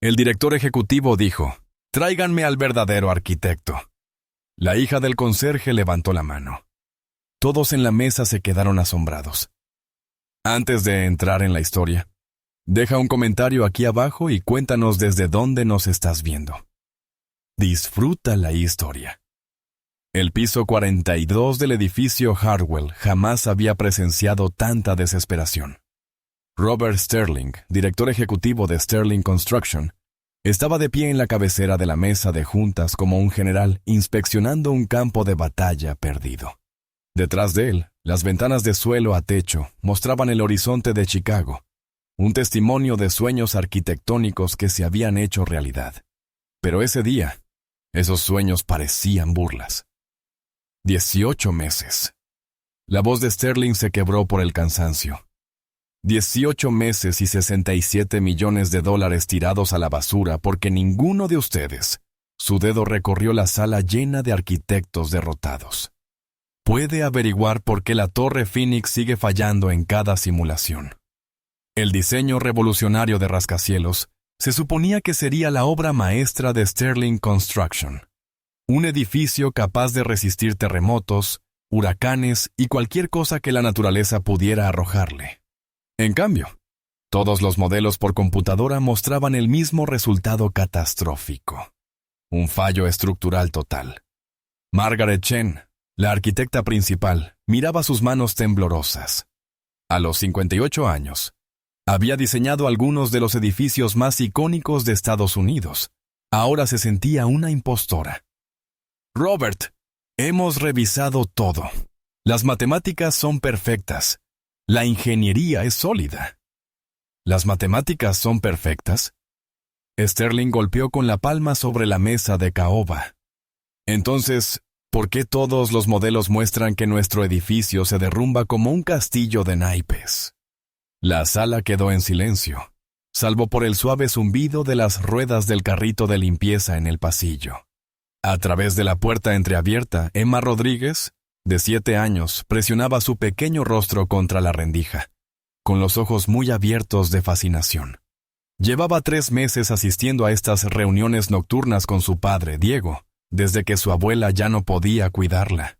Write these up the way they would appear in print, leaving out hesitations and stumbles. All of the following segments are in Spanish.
El director ejecutivo dijo: «Tráiganme al verdadero arquitecto». La hija del conserje levantó la mano. Todos en la mesa se quedaron asombrados. Antes de entrar en la historia, deja un comentario aquí abajo y cuéntanos desde dónde nos estás viendo. Disfruta la historia. El piso 42 del edificio Hartwell jamás había presenciado tanta desesperación. Robert Sterling, director ejecutivo de Sterling Construction, estaba de pie en la cabecera de la mesa de juntas como un general inspeccionando un campo de batalla perdido. Detrás de él, las ventanas de suelo a techo mostraban el horizonte de Chicago, un testimonio de sueños arquitectónicos que se habían hecho realidad. Pero ese día, esos sueños parecían burlas. 18 meses. La voz de Sterling se quebró por el cansancio. 18 meses y $67 millones tirados a la basura porque ninguno de ustedes, su dedo recorrió la sala llena de arquitectos derrotados. Puede averiguar por qué la Torre Phoenix sigue fallando en cada simulación. El diseño revolucionario de rascacielos se suponía que sería la obra maestra de Sterling Construction. Un edificio capaz de resistir terremotos, huracanes y cualquier cosa que la naturaleza pudiera arrojarle. En cambio, todos los modelos por computadora mostraban el mismo resultado catastrófico. Un fallo estructural total. Margaret Chen, la arquitecta principal, miraba sus manos temblorosas. A los 58 años, había diseñado algunos de los edificios más icónicos de Estados Unidos. Ahora se sentía una impostora. Robert, hemos revisado todo. Las matemáticas son perfectas. La ingeniería es sólida. ¿Las matemáticas son perfectas? Sterling golpeó con la palma sobre la mesa de caoba. Entonces, ¿por qué todos los modelos muestran que nuestro edificio se derrumba como un castillo de naipes? La sala quedó en silencio, salvo por el suave zumbido de las ruedas del carrito de limpieza en el pasillo. A través de la puerta entreabierta, Emma Rodríguez, de 7 años, presionaba su pequeño rostro contra la rendija, con los ojos muy abiertos de fascinación. Llevaba 3 meses asistiendo a estas reuniones nocturnas con su padre, Diego, desde que su abuela ya no podía cuidarla.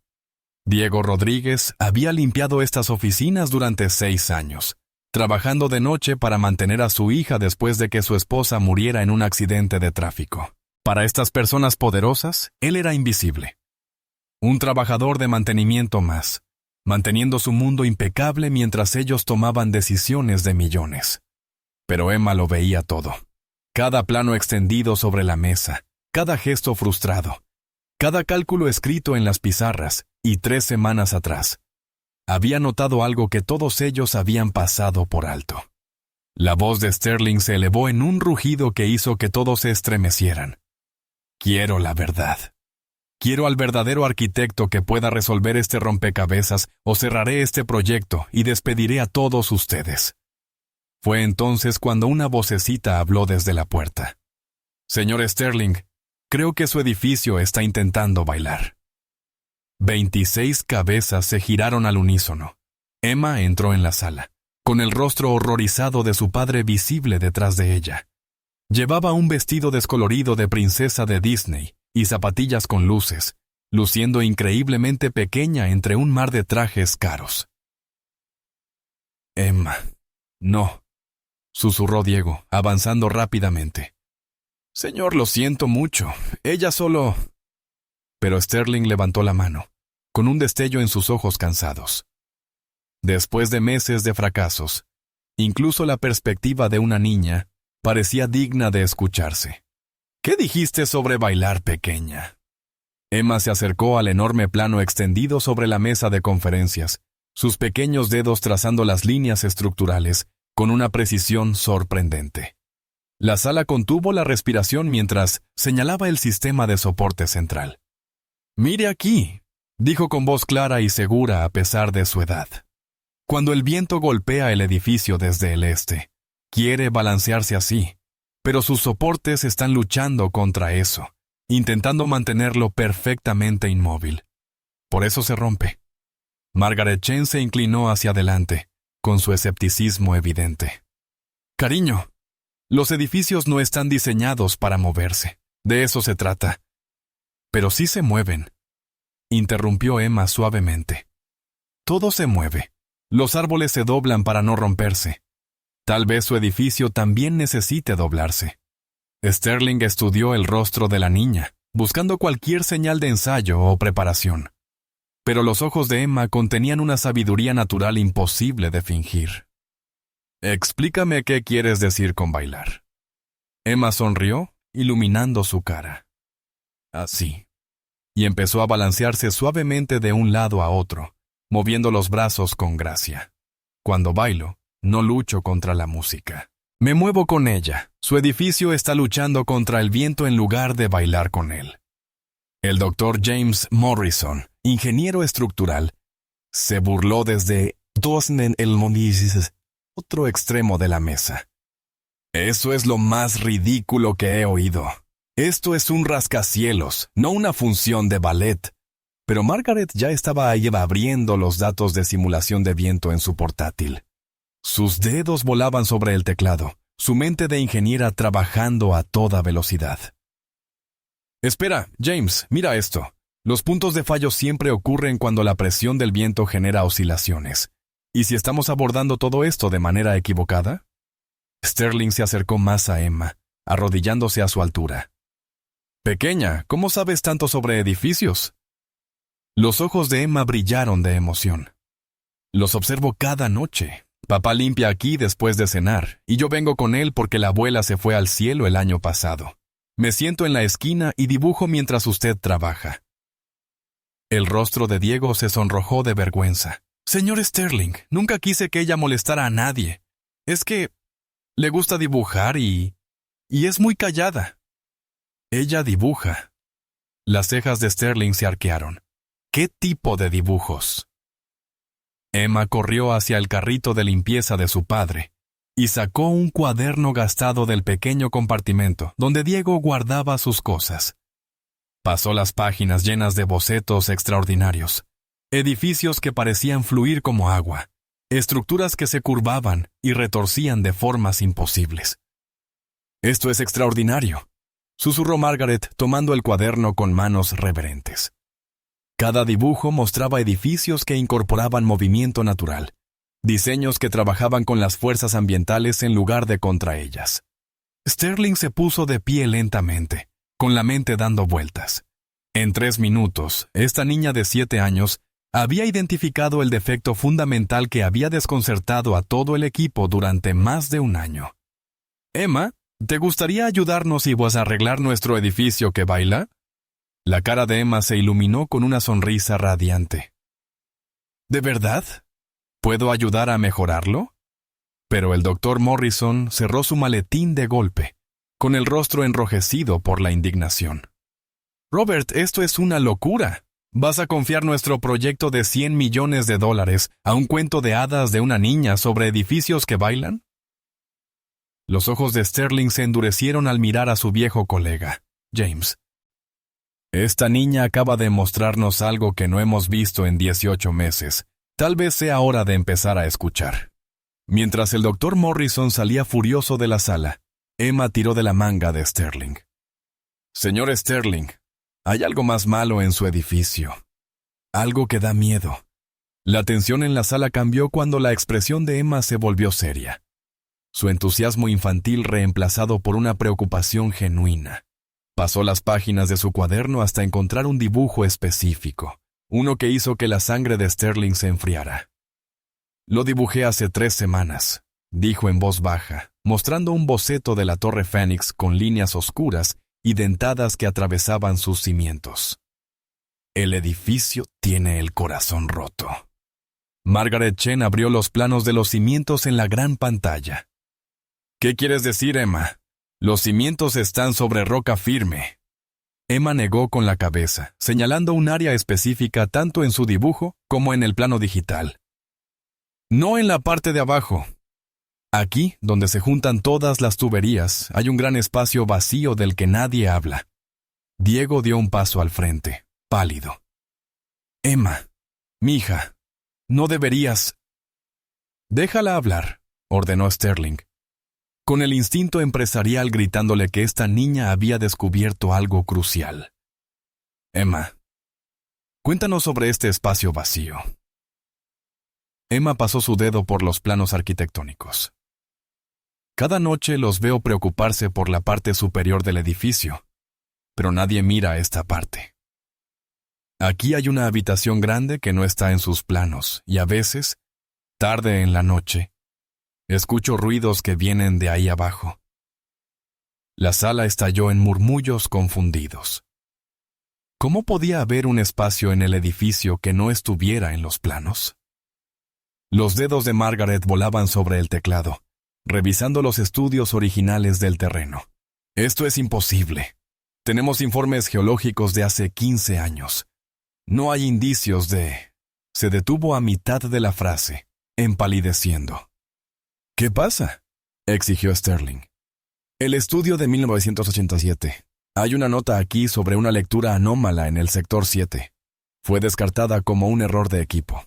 Diego Rodríguez había limpiado estas oficinas durante 6 años, trabajando de noche para mantener a su hija después de que su esposa muriera en un accidente de tráfico. Para estas personas poderosas, él era invisible. Un trabajador de mantenimiento más, manteniendo su mundo impecable mientras ellos tomaban decisiones de millones. Pero Emma lo veía todo. Cada plano extendido sobre la mesa, cada gesto frustrado, cada cálculo escrito en las pizarras, y 3 semanas atrás, había notado algo que todos ellos habían pasado por alto. La voz de Sterling se elevó en un rugido que hizo que todos se estremecieran. Quiero la verdad. Quiero al verdadero arquitecto que pueda resolver este rompecabezas o cerraré este proyecto y despediré a todos ustedes. Fue entonces cuando una vocecita habló desde la puerta. Señor Sterling, creo que su edificio está intentando bailar. 26 cabezas se giraron al unísono. Emma entró en la sala, con el rostro horrorizado de su padre visible detrás de ella. Llevaba un vestido descolorido de princesa de Disney y zapatillas con luces, luciendo increíblemente pequeña entre un mar de trajes caros. Emma, no, susurró Diego, avanzando rápidamente. Señor, lo siento mucho, ella solo... Pero Sterling levantó la mano, con un destello en sus ojos cansados. Después de meses de fracasos, incluso la perspectiva de una niña parecía digna de escucharse. ¿Qué dijiste sobre bailar, pequeña? Emma se acercó al enorme plano extendido sobre la mesa de conferencias, sus pequeños dedos trazando las líneas estructurales con una precisión sorprendente. La sala contuvo la respiración mientras señalaba el sistema de soporte central. «Mire aquí», dijo con voz clara y segura a pesar de su edad. Cuando el viento golpea el edificio desde el este, quiere balancearse así, pero sus soportes están luchando contra eso, intentando mantenerlo perfectamente inmóvil. Por eso se rompe. Margaret Chen se inclinó hacia adelante, con su escepticismo evidente. «Cariño, Los edificios no están diseñados para moverse. De eso se trata. Pero sí se mueven, interrumpió Emma suavemente. Todo se mueve. Los árboles se doblan para no romperse. Tal vez su edificio también necesite doblarse. Sterling estudió el rostro de la niña, buscando cualquier señal de ensayo o preparación. Pero los ojos de Emma contenían una sabiduría natural imposible de fingir. Explícame qué quieres decir con bailar. Emma sonrió, iluminando su cara. Así. Y empezó a balancearse suavemente de un lado a otro, moviendo los brazos con gracia. Cuando bailo, no lucho contra la música. Me muevo con ella. Su edificio está luchando contra el viento en lugar de bailar con él. El doctor James Morrison, ingeniero estructural, se burló desde otro extremo de la mesa. Eso es lo más ridículo que he oído. Esto es un rascacielos, no una función de ballet. Pero Margaret ya estaba ahí abriendo los datos de simulación de viento en su portátil. Sus dedos volaban sobre el teclado, su mente de ingeniera trabajando a toda velocidad. Espera, James, mira esto. Los puntos de fallo siempre ocurren cuando la presión del viento genera oscilaciones. ¿Y si estamos abordando todo esto de manera equivocada? Sterling se acercó más a Emma, arrodillándose a su altura. Pequeña, ¿cómo sabes tanto sobre edificios? Los ojos de Emma brillaron de emoción. Los observo cada noche. Papá limpia aquí después de cenar, y yo vengo con él porque la abuela se fue al cielo el año pasado. Me siento en la esquina y dibujo mientras usted trabaja. El rostro de Diego se sonrojó de vergüenza. Señor Sterling, nunca quise que ella molestara a nadie. Es que le gusta dibujar y es muy callada. Ella dibuja. Las cejas de Sterling se arquearon. ¿Qué tipo de dibujos? Emma corrió hacia el carrito de limpieza de su padre y sacó un cuaderno gastado del pequeño compartimento donde Diego guardaba sus cosas. Pasó las páginas llenas de bocetos extraordinarios, edificios que parecían fluir como agua, estructuras que se curvaban y retorcían de formas imposibles. «Esto es extraordinario», susurró Margaret tomando el cuaderno con manos reverentes. Cada dibujo mostraba edificios que incorporaban movimiento natural, diseños que trabajaban con las fuerzas ambientales en lugar de contra ellas. Sterling se puso de pie lentamente, con la mente dando vueltas. En 3 minutos, esta niña de 7 años había identificado el defecto fundamental que había desconcertado a todo el equipo durante más de un año. «Emma, ¿te gustaría ayudarnos y arreglar nuestro edificio que baila?» La cara de Emma se iluminó con una sonrisa radiante. ¿De verdad? ¿Puedo ayudar a mejorarlo? Pero el doctor Morrison cerró su maletín de golpe, con el rostro enrojecido por la indignación. «Robert, esto es una locura. ¿Vas a confiar nuestro proyecto de $100 millones a un cuento de hadas de una niña sobre edificios que bailan?» Los ojos de Sterling se endurecieron al mirar a su viejo colega, James. «Esta niña acaba de mostrarnos algo que no hemos visto en 18 meses. Tal vez sea hora de empezar a escuchar». Mientras el doctor Morrison salía furioso de la sala, Emma tiró de la manga de Sterling. «Señor Sterling, hay algo más malo en su edificio. Algo que da miedo». La tensión en la sala cambió cuando la expresión de Emma se volvió seria. Su entusiasmo infantil reemplazado por una preocupación genuina. Pasó las páginas de su cuaderno hasta encontrar un dibujo específico, uno que hizo que la sangre de Sterling se enfriara. «Lo dibujé hace 3 semanas», dijo en voz baja, mostrando un boceto de la Torre Fénix con líneas oscuras y dentadas que atravesaban sus cimientos. «El edificio tiene el corazón roto». Margaret Chen abrió los planos de los cimientos en la gran pantalla. «¿Qué quieres decir, Emma? Los cimientos están sobre roca firme». Emma negó con la cabeza, señalando un área específica tanto en su dibujo como en el plano digital. «No en la parte de abajo. Aquí, donde se juntan todas las tuberías, hay un gran espacio vacío del que nadie habla». Diego dio un paso al frente, pálido. «Emma, mija, no deberías». «Déjala hablar», ordenó Sterling. con el instinto empresarial gritándole que esta niña había descubierto algo crucial. Emma, cuéntanos sobre este espacio vacío. Emma pasó su dedo por los planos arquitectónicos. Cada noche los veo preocuparse por la parte superior del edificio, pero nadie mira esta parte. Aquí hay una habitación grande que no está en sus planos, y a veces, tarde en la noche, escucho ruidos que vienen de ahí abajo. La sala estalló en murmullos confundidos. ¿Cómo podía haber un espacio en el edificio que no estuviera en los planos? Los dedos de Margaret volaban sobre el teclado, revisando los estudios originales del terreno. Esto es imposible. Tenemos informes geológicos de hace 15 años. No hay indicios de... Se detuvo a mitad de la frase, empalideciendo. ¿Qué pasa?, exigió Sterling. El estudio de 1987. Hay una nota aquí sobre una lectura anómala en el sector 7. Fue descartada como un error de equipo.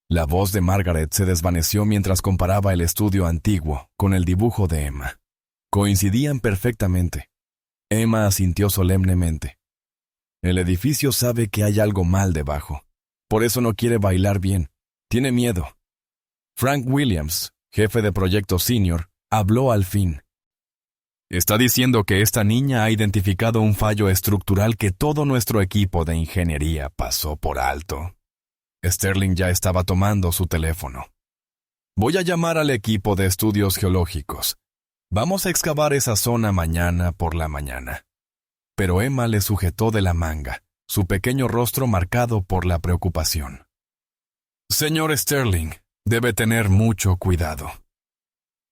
La voz de Margaret se desvaneció mientras comparaba el estudio antiguo con el dibujo de Emma. Coincidían perfectamente. Emma asintió solemnemente. El edificio sabe que hay algo mal debajo. Por eso no quiere bailar bien. Tiene miedo. Frank Williams, jefe de proyecto senior, habló al fin. Está diciendo que esta niña ha identificado un fallo estructural que todo nuestro equipo de ingeniería pasó por alto. Sterling ya estaba tomando su teléfono. Voy a llamar al equipo de estudios geológicos. Vamos a excavar esa zona mañana por la mañana. Pero Emma le sujetó de la manga, su pequeño rostro marcado por la preocupación. Señor Sterling, debe tener mucho cuidado.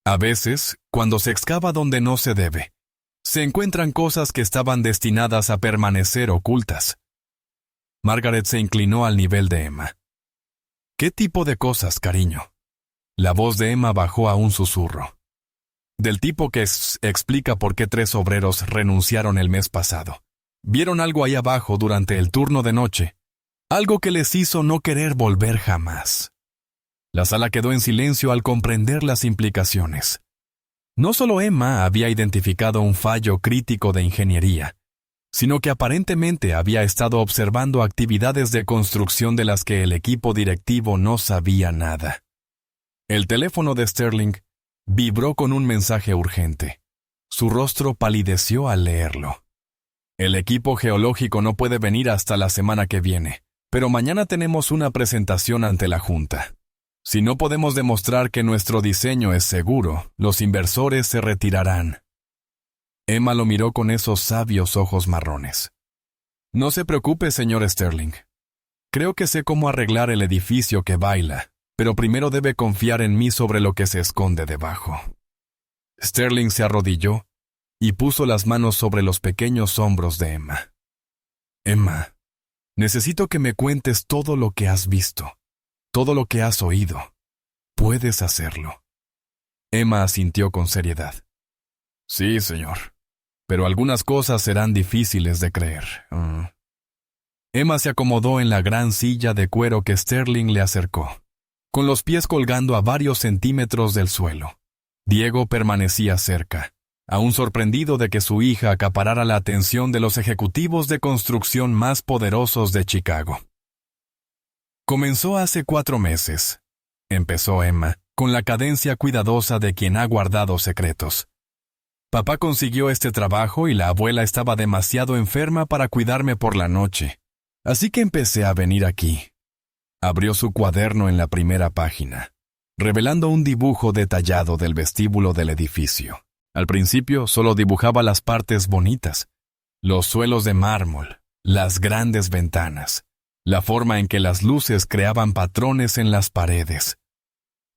A veces, cuando se excava donde no se debe, se encuentran cosas que estaban destinadas a permanecer ocultas. Margaret se inclinó al nivel de Emma. ¿Qué tipo de cosas, cariño? La voz de Emma bajó a un susurro. Del tipo que explica por qué 3 obreros renunciaron el mes pasado. Vieron algo ahí abajo durante el turno de noche. Algo que les hizo no querer volver jamás. La sala quedó en silencio al comprender las implicaciones. No solo Emma había identificado un fallo crítico de ingeniería, sino que aparentemente había estado observando actividades de construcción de las que el equipo directivo no sabía nada. El teléfono de Sterling vibró con un mensaje urgente. Su rostro palideció al leerlo. El equipo geológico no puede venir hasta la semana que viene, pero mañana tenemos una presentación ante la Junta. Si no podemos demostrar que nuestro diseño es seguro, los inversores se retirarán. Emma lo miró con esos sabios ojos marrones. No se preocupe, señor Sterling. Creo que sé cómo arreglar el edificio que baila, pero primero debe confiar en mí sobre lo que se esconde debajo. Sterling se arrodilló y puso las manos sobre los pequeños hombros de Emma. Emma, necesito que me cuentes todo lo que has visto, todo lo que has oído. Puedes hacerlo. Emma asintió con seriedad. Sí, señor, pero algunas cosas serán difíciles de creer. Emma se acomodó en la gran silla de cuero que Sterling le acercó, con los pies colgando a varios centímetros del suelo. Diego permanecía cerca, aún sorprendido de que su hija acaparara la atención de los ejecutivos de construcción más poderosos de Chicago. Comenzó hace 4 meses, empezó Emma, con la cadencia cuidadosa de quien ha guardado secretos. Papá consiguió este trabajo y la abuela estaba demasiado enferma para cuidarme por la noche, así que empecé a venir aquí. Abrió su cuaderno en la primera página, revelando un dibujo detallado del vestíbulo del edificio. Al principio solo dibujaba las partes bonitas, los suelos de mármol, las grandes ventanas, la forma en que las luces creaban patrones en las paredes.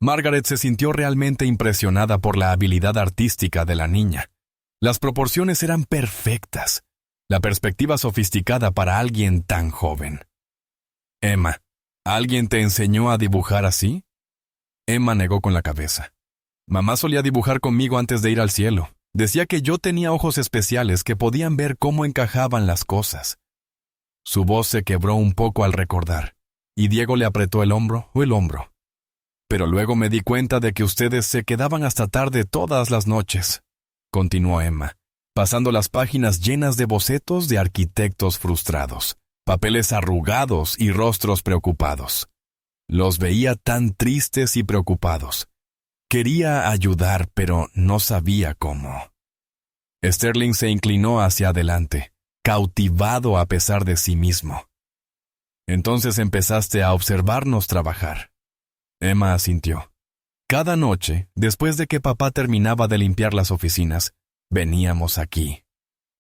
Margaret se sintió realmente impresionada por la habilidad artística de la niña. Las proporciones eran perfectas, la perspectiva sofisticada para alguien tan joven. Emma, ¿alguien te enseñó a dibujar así? Emma negó con la cabeza. Mamá solía dibujar conmigo antes de ir al cielo. Decía que yo tenía ojos especiales que podían ver cómo encajaban las cosas. Su voz se quebró un poco al recordar, y Diego le apretó el hombro. Pero luego me di cuenta de que ustedes se quedaban hasta tarde todas las noches, continuó Emma, pasando las páginas llenas de bocetos de arquitectos frustrados, papeles arrugados y rostros preocupados. Los veía tan tristes y preocupados. Quería ayudar, pero no sabía cómo. Sterling se inclinó hacia adelante, cautivado a pesar de sí mismo. Entonces empezaste a observarnos trabajar. Emma asintió. Cada noche, después de que papá terminaba de limpiar las oficinas, veníamos aquí.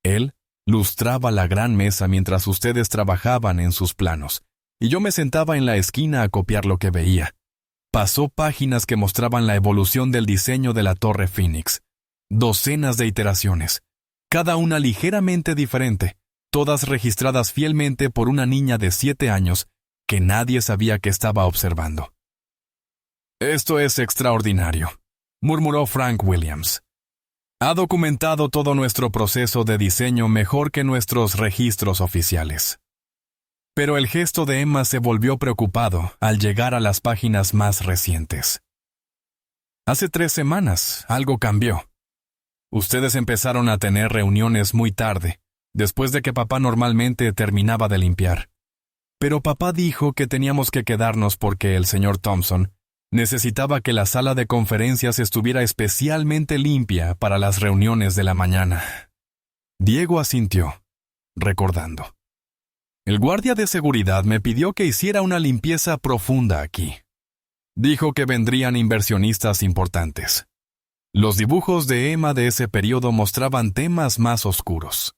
Él lustraba la gran mesa mientras ustedes trabajaban en sus planos, y yo me sentaba en la esquina a copiar lo que veía. Pasó páginas que mostraban la evolución del diseño de la Torre Phoenix. Docenas de iteraciones, cada una ligeramente diferente, todas registradas fielmente por una niña de 7 años que nadie sabía que estaba observando. «Esto es extraordinario», murmuró Frank Williams. «Ha documentado todo nuestro proceso de diseño mejor que nuestros registros oficiales». Pero el gesto de Emma se volvió preocupado al llegar a las páginas más recientes. Hace 3 semanas, algo cambió. Ustedes empezaron a tener reuniones muy tarde, después de que papá normalmente terminaba de limpiar. Pero papá dijo que teníamos que quedarnos porque el señor Thompson necesitaba que la sala de conferencias estuviera especialmente limpia para las reuniones de la mañana. Diego asintió, recordando. El guardia de seguridad me pidió que hiciera una limpieza profunda aquí. Dijo que vendrían inversionistas importantes. Los dibujos de Emma de ese periodo mostraban temas más oscuros.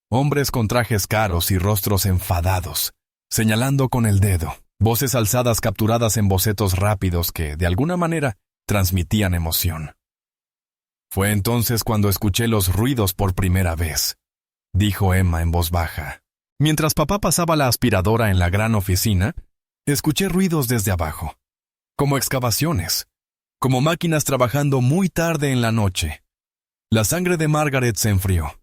Hombres con trajes caros y rostros enfadados, señalando con el dedo, voces alzadas capturadas en bocetos rápidos que, de alguna manera, transmitían emoción. Fue entonces cuando escuché los ruidos por primera vez, dijo Emma en voz baja. Mientras papá pasaba la aspiradora en la gran oficina, escuché ruidos desde abajo, como excavaciones, como máquinas trabajando muy tarde en la noche. La sangre de Margaret se enfrió.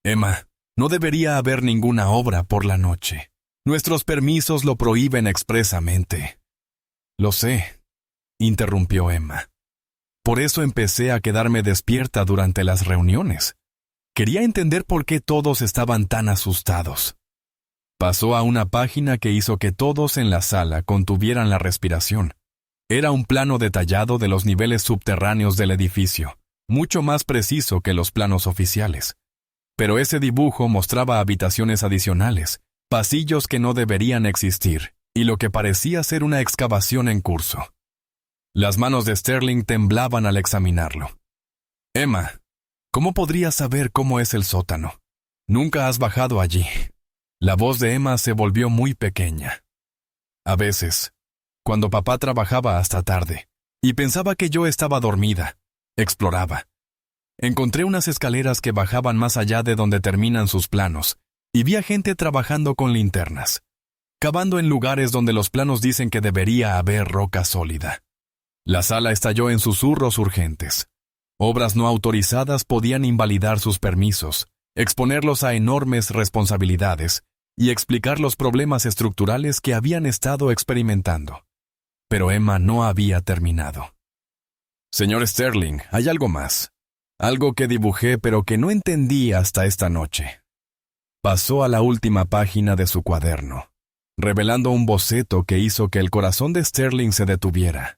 Emma, no debería haber ninguna obra por la noche. Nuestros permisos lo prohíben expresamente. Lo sé, interrumpió Emma. Por eso empecé a quedarme despierta durante las reuniones. Quería entender por qué todos estaban tan asustados. Pasó a una página que hizo que todos en la sala contuvieran la respiración. Era un plano detallado de los niveles subterráneos del edificio, mucho más preciso que los planos oficiales. Pero ese dibujo mostraba habitaciones adicionales, pasillos que no deberían existir, y lo que parecía ser una excavación en curso. Las manos de Sterling temblaban al examinarlo. Emma, ¿cómo podrías saber cómo es el sótano? Nunca has bajado allí. La voz de Emma se volvió muy pequeña. A veces, cuando papá trabajaba hasta tarde, y pensaba que yo estaba dormida, exploraba. Encontré unas escaleras que bajaban más allá de donde terminan sus planos, y vi a gente trabajando con linternas, cavando en lugares donde los planos dicen que debería haber roca sólida. La sala estalló en susurros urgentes. Obras no autorizadas podían invalidar sus permisos, exponerlos a enormes responsabilidades y explicar los problemas estructurales que habían estado experimentando. Pero Emma no había terminado. Señor Sterling, hay algo más. Algo que dibujé pero que no entendí hasta esta noche. Pasó a la última página de su cuaderno, revelando un boceto que hizo que el corazón de Sterling se detuviera.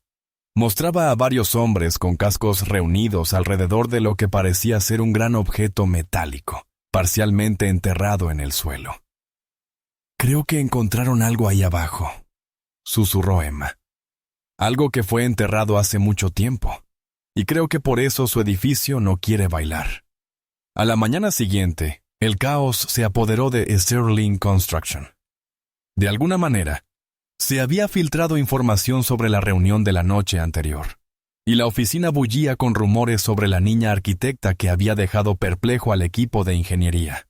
Mostraba a varios hombres con cascos reunidos alrededor de lo que parecía ser un gran objeto metálico, parcialmente enterrado en el suelo. «Creo que encontraron algo ahí abajo», susurró Emma. «Algo que fue enterrado hace mucho tiempo, y creo que por eso su edificio no quiere bailar». A la mañana siguiente, el caos se apoderó de Sterling Construction. De alguna manera, se había filtrado información sobre la reunión de la noche anterior, y la oficina bullía con rumores sobre la niña arquitecta que había dejado perplejo al equipo de ingeniería.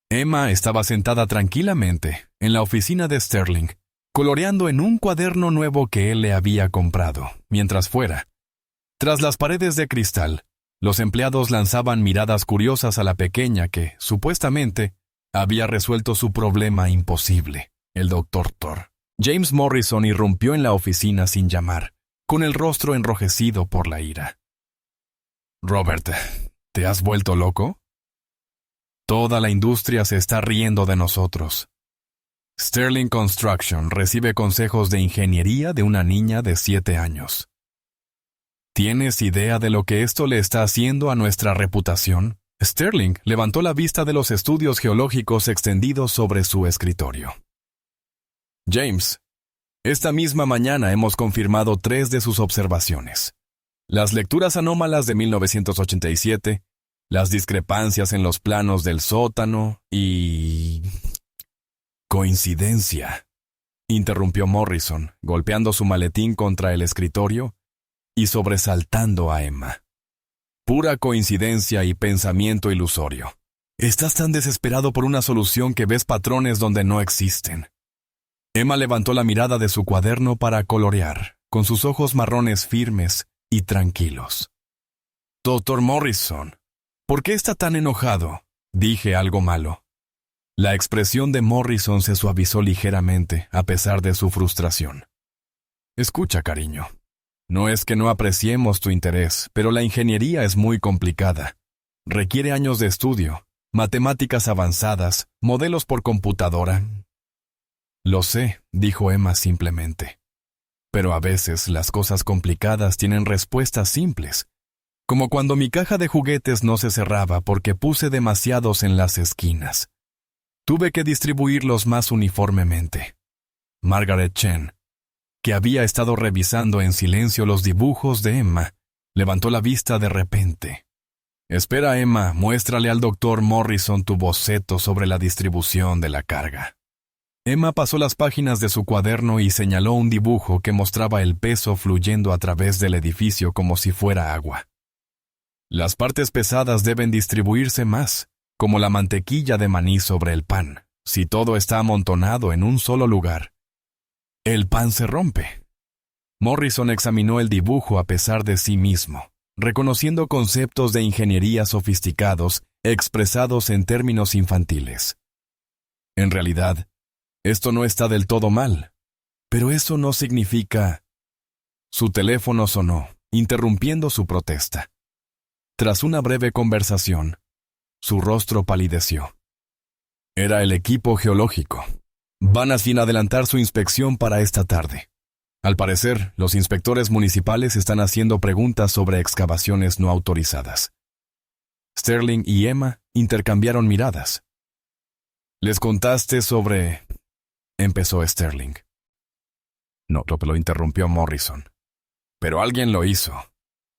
Emma estaba sentada tranquilamente en la oficina de Sterling, coloreando en un cuaderno nuevo que él le había comprado, mientras fuera. Tras las paredes de cristal, los empleados lanzaban miradas curiosas a la pequeña que, supuestamente, había resuelto su problema imposible, el Dr. Thor. James Morrison irrumpió en la oficina sin llamar, con el rostro enrojecido por la ira. «Robert, ¿te has vuelto loco? Toda la industria se está riendo de nosotros. Sterling Construction recibe consejos de ingeniería de una niña de 7 años. ¿Tienes idea de lo que esto le está haciendo a nuestra reputación?» Sterling levantó la vista de los estudios geológicos extendidos sobre su escritorio. «James, esta misma mañana hemos confirmado 3 de sus observaciones. Las lecturas anómalas de 1987, las discrepancias en los planos del sótano y... «Coincidencia», interrumpió Morrison, golpeando su maletín contra el escritorio y sobresaltando a Emma. «Pura coincidencia y pensamiento ilusorio. Estás tan desesperado por una solución que ves patrones donde no existen». Emma levantó la mirada de su cuaderno para colorear, con sus ojos marrones firmes y tranquilos. «Dr. Morrison, ¿por qué está tan enojado?» Dije algo malo. La expresión de Morrison se suavizó ligeramente a pesar de su frustración. «Escucha, cariño. No es que no apreciemos tu interés, pero la ingeniería es muy complicada. Requiere años de estudio, matemáticas avanzadas, modelos por computadora». «Lo sé», dijo Emma simplemente. «Pero a veces las cosas complicadas tienen respuestas simples, como cuando mi caja de juguetes no se cerraba porque puse demasiados en las esquinas. Tuve que distribuirlos más uniformemente». Margaret Chen, que había estado revisando en silencio los dibujos de Emma, levantó la vista de repente. «Espera, Emma, muéstrale al Dr. Morrison tu boceto sobre la distribución de la carga». Emma pasó las páginas de su cuaderno y señaló un dibujo que mostraba el peso fluyendo a través del edificio como si fuera agua. «Las partes pesadas deben distribuirse más, como la mantequilla de maní sobre el pan. Si todo está amontonado en un solo lugar, el pan se rompe». Morrison examinó el dibujo a pesar de sí mismo, reconociendo conceptos de ingeniería sofisticados expresados en términos infantiles. En realidad, esto no está del todo mal, pero eso no significa... Su teléfono sonó, interrumpiendo su protesta. Tras una breve conversación, su rostro palideció. Era el equipo geológico. Van a sin adelantar su inspección para esta tarde. Al parecer, los inspectores municipales están haciendo preguntas sobre excavaciones no autorizadas. Sterling y Emma intercambiaron miradas. «¿Les contaste sobre...?» empezó Sterling. «No», lo interrumpió Morrison. «Pero alguien lo hizo.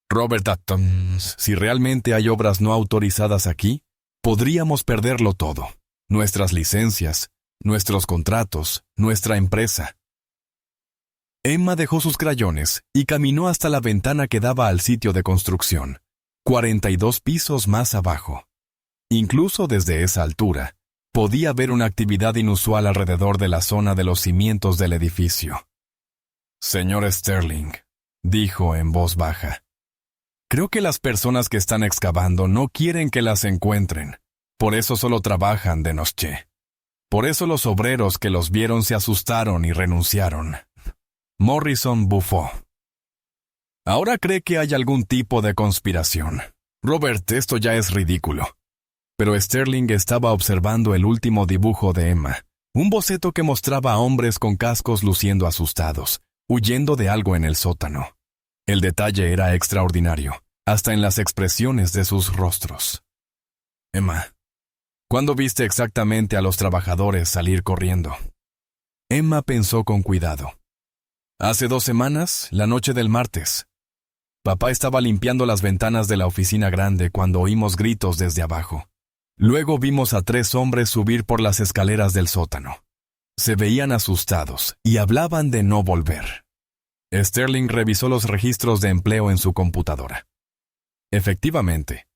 Robert Atkins, si realmente hay obras no autorizadas aquí, podríamos perderlo todo. Nuestras licencias, nuestros contratos, nuestra empresa». Emma dejó sus crayones y caminó hasta la ventana que daba al sitio de construcción, 42 pisos más abajo. Incluso desde esa altura, podía ver una actividad inusual alrededor de la zona de los cimientos del edificio. «Señor Sterling», dijo en voz baja, «creo que las personas que están excavando no quieren que las encuentren. Por eso solo trabajan de noche. Por eso los obreros que los vieron se asustaron y renunciaron». Morrison bufó. «Ahora cree que hay algún tipo de conspiración. Robert, esto ya es ridículo». Pero Sterling estaba observando el último dibujo de Emma, un boceto que mostraba a hombres con cascos luciendo asustados, huyendo de algo en el sótano. El detalle era extraordinario, hasta en las expresiones de sus rostros. «Emma, ¿cuándo viste exactamente a los trabajadores salir corriendo?» Emma pensó con cuidado. «Hace 2 semanas, la noche del martes. Papá estaba limpiando las ventanas de la oficina grande cuando oímos gritos desde abajo. Luego vimos a 3 hombres subir por las escaleras del sótano. Se veían asustados y hablaban de no volver». Sterling revisó los registros de empleo en su computadora. Efectivamente,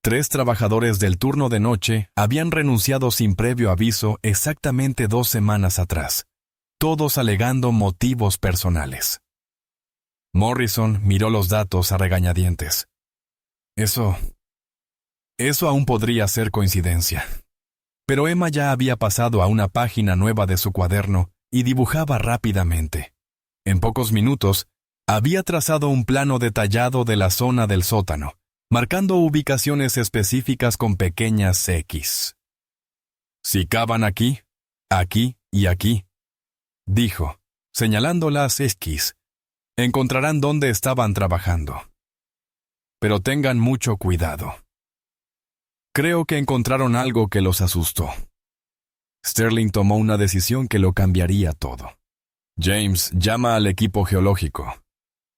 3 trabajadores del turno de noche habían renunciado sin previo aviso exactamente 2 semanas atrás, todos alegando motivos personales. Morrison miró los datos a regañadientes. Eso aún podría ser coincidencia. Pero Emma ya había pasado a una página nueva de su cuaderno y dibujaba rápidamente. En pocos minutos, Había trazado un plano detallado de la zona del sótano, marcando ubicaciones específicas con pequeñas X. Si cavan aquí, aquí y aquí, dijo, señalando las X, encontrarán dónde estaban trabajando. Pero tengan mucho cuidado. Creo que encontraron algo que los asustó. Sterling tomó una decisión que lo cambiaría todo. James, llama al equipo geológico.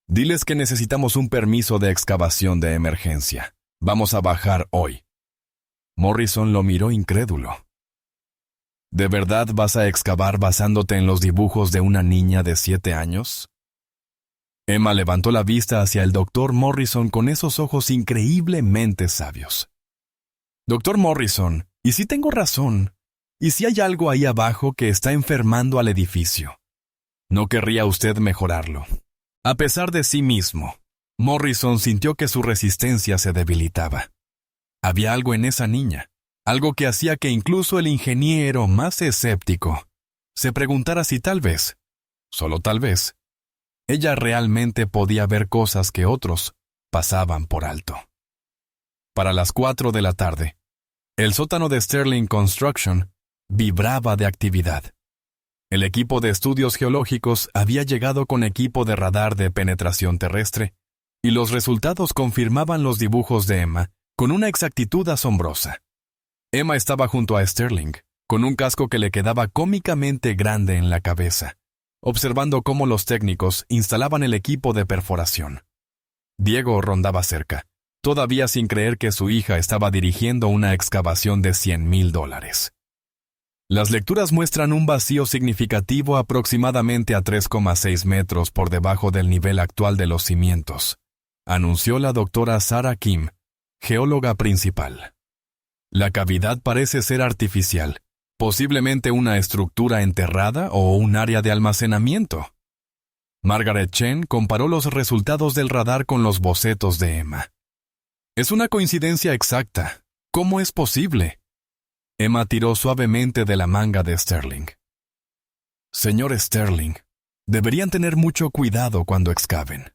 Diles que necesitamos un permiso de excavación de emergencia. Vamos a bajar hoy. Morrison lo miró incrédulo. ¿De verdad vas a excavar basándote en los dibujos de una niña de 7 años? Emma levantó la vista hacia el Dr. Morrison con esos ojos increíblemente sabios. Dr. Morrison, ¿y si tengo razón? ¿Y si hay algo ahí abajo que está enfermando al edificio? ¿No querría usted mejorarlo? A pesar de sí mismo, Morrison sintió que su resistencia se debilitaba. Había algo en esa niña, algo que hacía que incluso el ingeniero más escéptico se preguntara si tal vez, solo tal vez, ella realmente podía ver cosas que otros pasaban por alto. Para las 4 de la tarde, el sótano de Sterling Construction vibraba de actividad. El equipo de estudios geológicos había llegado con equipo de radar de penetración terrestre, y los resultados confirmaban los dibujos de Emma con una exactitud asombrosa. Emma estaba junto a Sterling, con un casco que le quedaba cómicamente grande en la cabeza, observando cómo los técnicos instalaban el equipo de perforación. Diego rondaba cerca, todavía sin creer que su hija estaba dirigiendo una excavación de $100,000. Las lecturas muestran un vacío significativo aproximadamente a 3,6 metros por debajo del nivel actual de los cimientos, anunció la doctora Sarah Kim, geóloga principal. La cavidad parece ser artificial, posiblemente una estructura enterrada o un área de almacenamiento. Margaret Chen comparó los resultados del radar con los bocetos de Emma. Es una coincidencia exacta. ¿Cómo es posible? Emma tiró suavemente de la manga de Sterling. Señor Sterling, deberían tener mucho cuidado cuando excaven.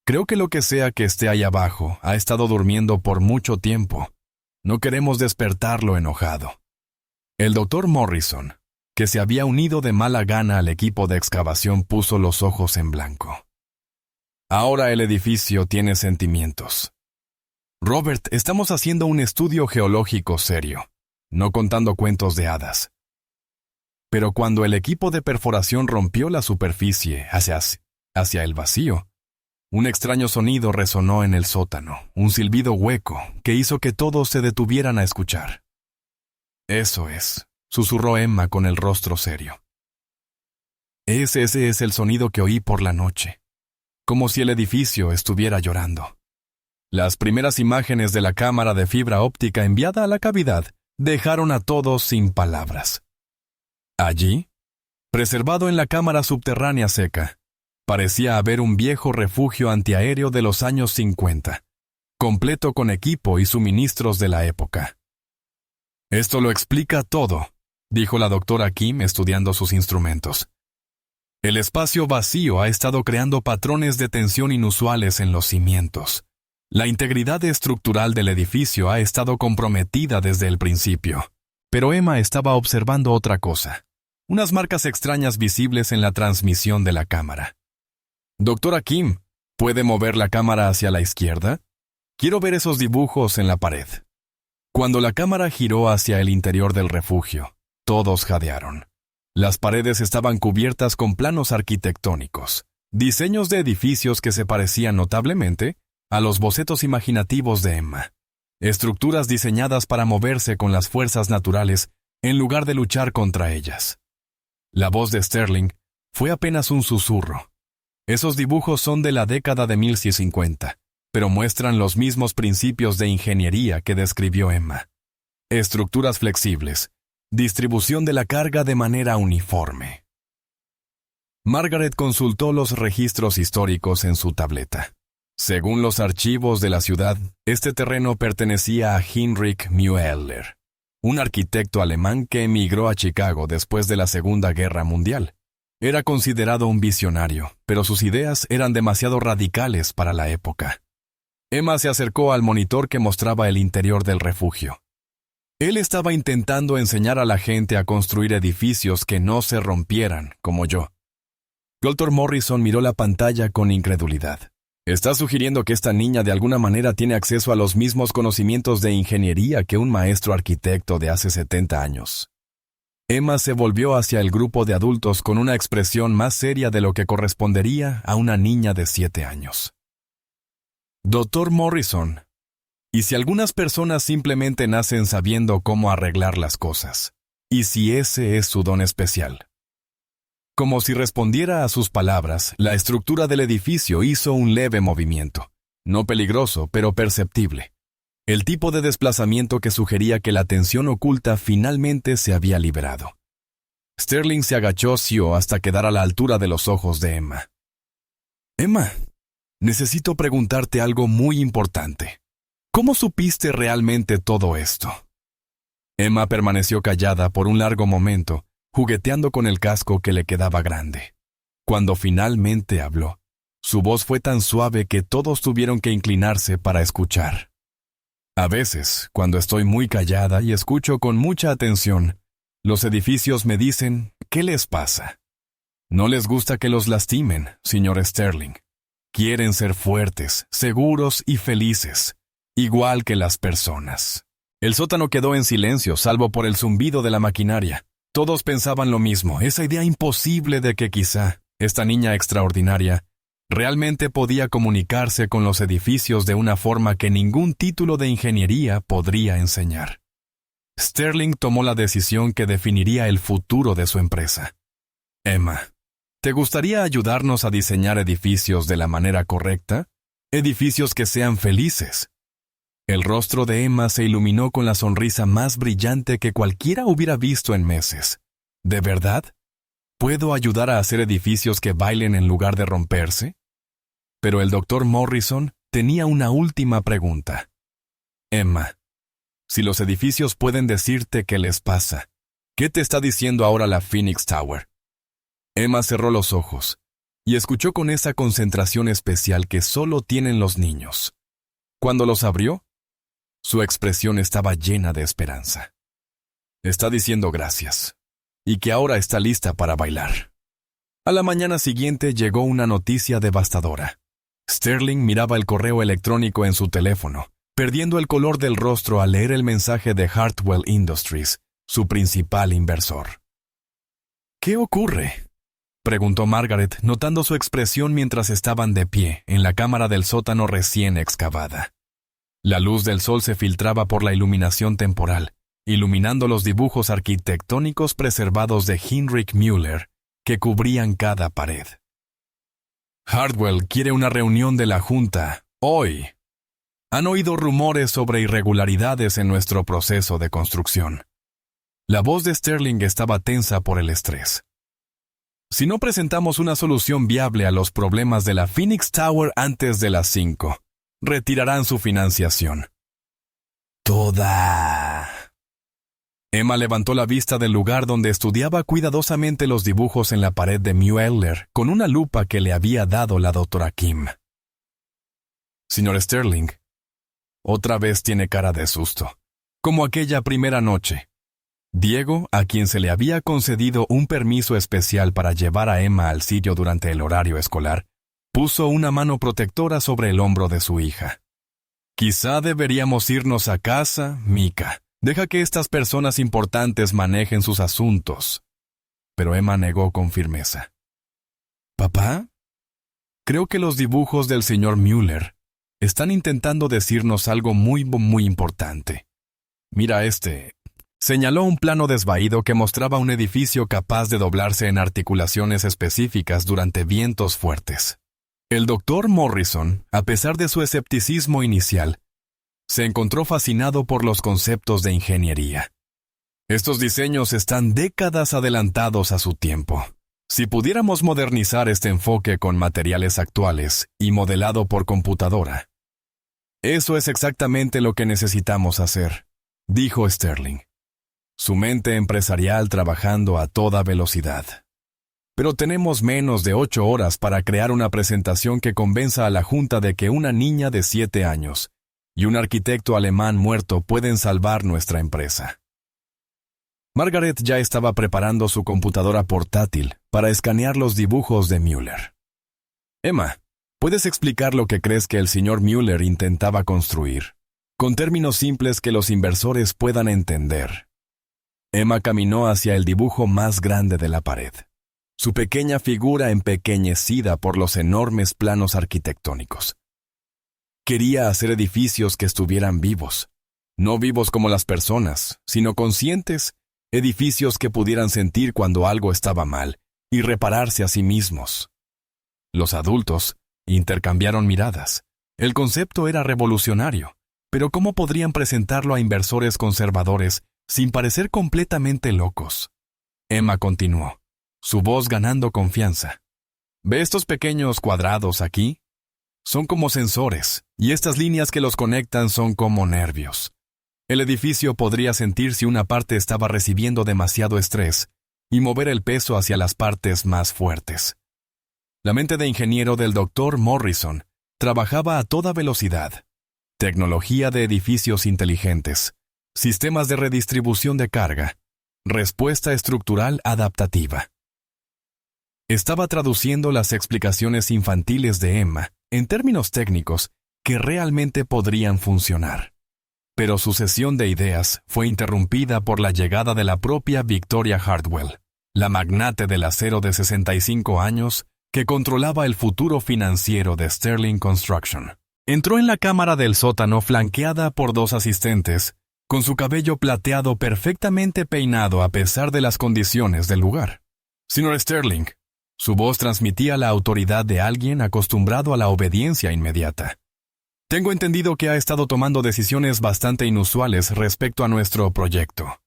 Creo que lo que sea que esté ahí abajo ha estado durmiendo por mucho tiempo. No queremos despertarlo enojado. El Dr. Morrison, que se había unido de mala gana al equipo de excavación, puso los ojos en blanco. Ahora el edificio tiene sentimientos. Robert, estamos haciendo un estudio geológico serio, no contando cuentos de hadas. Pero cuando el equipo de perforación rompió la superficie hacia el vacío, un extraño sonido resonó en el sótano, un silbido hueco que hizo que todos se detuvieran a escuchar. Eso es, susurró Emma con el rostro serio. Ese es el sonido que oí por la noche, como si el edificio estuviera llorando. Las primeras imágenes de la cámara de fibra óptica enviada a la cavidad dejaron a todos sin palabras. Allí, preservado en la cámara subterránea seca, parecía haber un viejo refugio antiaéreo de los años 50, completo con equipo y suministros de la época. Esto lo explica todo, dijo la doctora Kim estudiando sus instrumentos. El espacio vacío ha estado creando patrones de tensión inusuales en los cimientos. La integridad estructural del edificio ha estado comprometida desde el principio. Pero Emma estaba observando otra cosa. Unas marcas extrañas visibles en la transmisión de la cámara. Doctora Kim, ¿puede mover la cámara hacia la izquierda? Quiero ver esos dibujos en la pared. Cuando la cámara giró hacia el interior del refugio, todos jadearon. Las paredes estaban cubiertas con planos arquitectónicos, diseños de edificios que se parecían notablemente a los bocetos imaginativos de Emma. Estructuras diseñadas para moverse con las fuerzas naturales en lugar de luchar contra ellas. La voz de Sterling fue apenas un susurro. Esos dibujos son de la década de 1650, pero muestran los mismos principios de ingeniería que describió Emma. Estructuras flexibles, distribución de la carga de manera uniforme. Margaret consultó los registros históricos en su tableta. Según los archivos de la ciudad, este terreno pertenecía a Heinrich Müller, un arquitecto alemán que emigró a Chicago después de la Segunda Guerra Mundial. Era considerado un visionario, pero sus ideas eran demasiado radicales para la época. Emma se acercó al monitor que mostraba el interior del refugio. Él estaba intentando enseñar a la gente a construir edificios que no se rompieran, como yo. Dr. Morrison miró la pantalla con incredulidad. ¿Estás sugiriendo que esta niña de alguna manera tiene acceso a los mismos conocimientos de ingeniería que un maestro arquitecto de hace 70 años? Emma se volvió hacia el grupo de adultos con una expresión más seria de lo que correspondería a una niña de 7 años. Dr. Morrison, ¿y si algunas personas simplemente nacen sabiendo cómo arreglar las cosas? ¿Y si ese es su don especial? Como si respondiera a sus palabras, la estructura del edificio hizo un leve movimiento, no peligroso, pero perceptible. El tipo de desplazamiento que sugería que la tensión oculta finalmente se había liberado. Sterling se agachó hasta quedar a la altura de los ojos de Emma. Emma, necesito preguntarte algo muy importante. ¿Cómo supiste realmente todo esto? Emma permaneció callada por un largo momento, jugueteando con el casco que le quedaba grande. Cuando finalmente habló, su voz fue tan suave que todos tuvieron que inclinarse para escuchar. A veces, cuando estoy muy callada y escucho con mucha atención, los edificios me dicen, ¿qué les pasa? No les gusta que los lastimen, señor Sterling. Quieren ser fuertes, seguros y felices, igual que las personas. El sótano quedó en silencio, salvo por el zumbido de la maquinaria. Todos pensaban lo mismo, esa idea imposible de que quizá esta niña extraordinaria realmente podía comunicarse con los edificios de una forma que ningún título de ingeniería podría enseñar. Sterling tomó la decisión que definiría el futuro de su empresa. Emma, ¿te gustaría ayudarnos a diseñar edificios de la manera correcta? Edificios que sean felices. El rostro de Emma se iluminó con la sonrisa más brillante que cualquiera hubiera visto en meses. ¿De verdad? ¿Puedo ayudar a hacer edificios que bailen en lugar de romperse? Pero el Dr. Morrison tenía una última pregunta. Emma, si los edificios pueden decirte qué les pasa, ¿qué te está diciendo ahora la Phoenix Tower? Emma cerró los ojos y escuchó con esa concentración especial que solo tienen los niños. Cuando los abrió, su expresión estaba llena de esperanza. Está diciendo gracias, y que ahora está lista para bailar. A la mañana siguiente llegó una noticia devastadora. Sterling miraba el correo electrónico en su teléfono, perdiendo el color del rostro al leer el mensaje de Hartwell Industries, su principal inversor. ¿Qué ocurre?, preguntó Margaret, notando su expresión mientras estaban de pie en la cámara del sótano recién excavada. La luz del sol se filtraba por la iluminación temporal, iluminando los dibujos arquitectónicos preservados de Heinrich Müller que cubrían cada pared. Hartwell quiere una reunión de la Junta, hoy. Han oído rumores sobre irregularidades en nuestro proceso de construcción. La voz de Sterling estaba tensa por el estrés. Si no presentamos una solución viable a los problemas de la Phoenix Tower antes de las 5, retirarán su financiación. Toda. Emma levantó la vista del lugar donde estudiaba cuidadosamente los dibujos en la pared de Müller con una lupa que le había dado la doctora Kim. Señor Sterling, otra vez tiene cara de susto, como aquella primera noche. Diego, a quien se le había concedido un permiso especial para llevar a Emma al sitio durante el horario escolar, puso una mano protectora sobre el hombro de su hija. Quizá deberíamos irnos a casa, Mika. Deja que estas personas importantes manejen sus asuntos. Pero Emma negó con firmeza. ¿Papá? Creo que los dibujos del señor Müller están intentando decirnos algo muy importante. Mira Señaló un plano desvaído que mostraba un edificio capaz de doblarse en articulaciones específicas durante vientos fuertes. El Dr. Morrison, a pesar de su escepticismo inicial, se encontró fascinado por los conceptos de ingeniería. Estos diseños están décadas adelantados a su tiempo. Si pudiéramos modernizar este enfoque con materiales actuales y modelado por computadora. Eso es exactamente lo que necesitamos hacer, dijo Sterling. Su mente empresarial trabajando a toda velocidad. pero tenemos menos de 8 horas para crear una presentación que convenza a la Junta de que una niña de 7 años y un arquitecto alemán muerto pueden salvar nuestra empresa. Margaret ya estaba preparando su computadora portátil para escanear los dibujos de Müller. Emma, ¿puedes explicar lo que crees que el señor Müller intentaba construir, con términos simples que los inversores puedan entender? Emma caminó hacia el dibujo más grande de la pared, su pequeña figura empequeñecida por los enormes planos arquitectónicos. Quería hacer edificios que estuvieran vivos, no vivos como las personas, sino conscientes, edificios que pudieran sentir cuando algo estaba mal y repararse a sí mismos. Los adultos intercambiaron miradas. El concepto era revolucionario, pero ¿cómo podrían presentarlo a inversores conservadores sin parecer completamente locos? Emma continuó, su voz ganando confianza. ¿Ve estos pequeños cuadrados aquí? Son como sensores, y estas líneas que los conectan son como nervios. El edificio podría sentir si una parte estaba recibiendo demasiado estrés y mover el peso hacia las partes más fuertes. La mente de ingeniero del Dr. Morrison trabajaba a toda velocidad. Tecnología de edificios inteligentes, sistemas de redistribución de carga, respuesta estructural adaptativa. Estaba traduciendo las explicaciones infantiles de Emma en términos técnicos que realmente podrían funcionar. Pero su sesión de ideas fue interrumpida por la llegada de la propia Victoria Hartwell, la magnate del acero de 65 años que controlaba el futuro financiero de Sterling Construction. Entró en la cámara del sótano flanqueada por 2 asistentes, con su cabello plateado perfectamente peinado a pesar de las condiciones del lugar. «Señor Sterling», su voz transmitía la autoridad de alguien acostumbrado a la obediencia inmediata. «Tengo entendido que ha estado tomando decisiones bastante inusuales respecto a nuestro proyecto».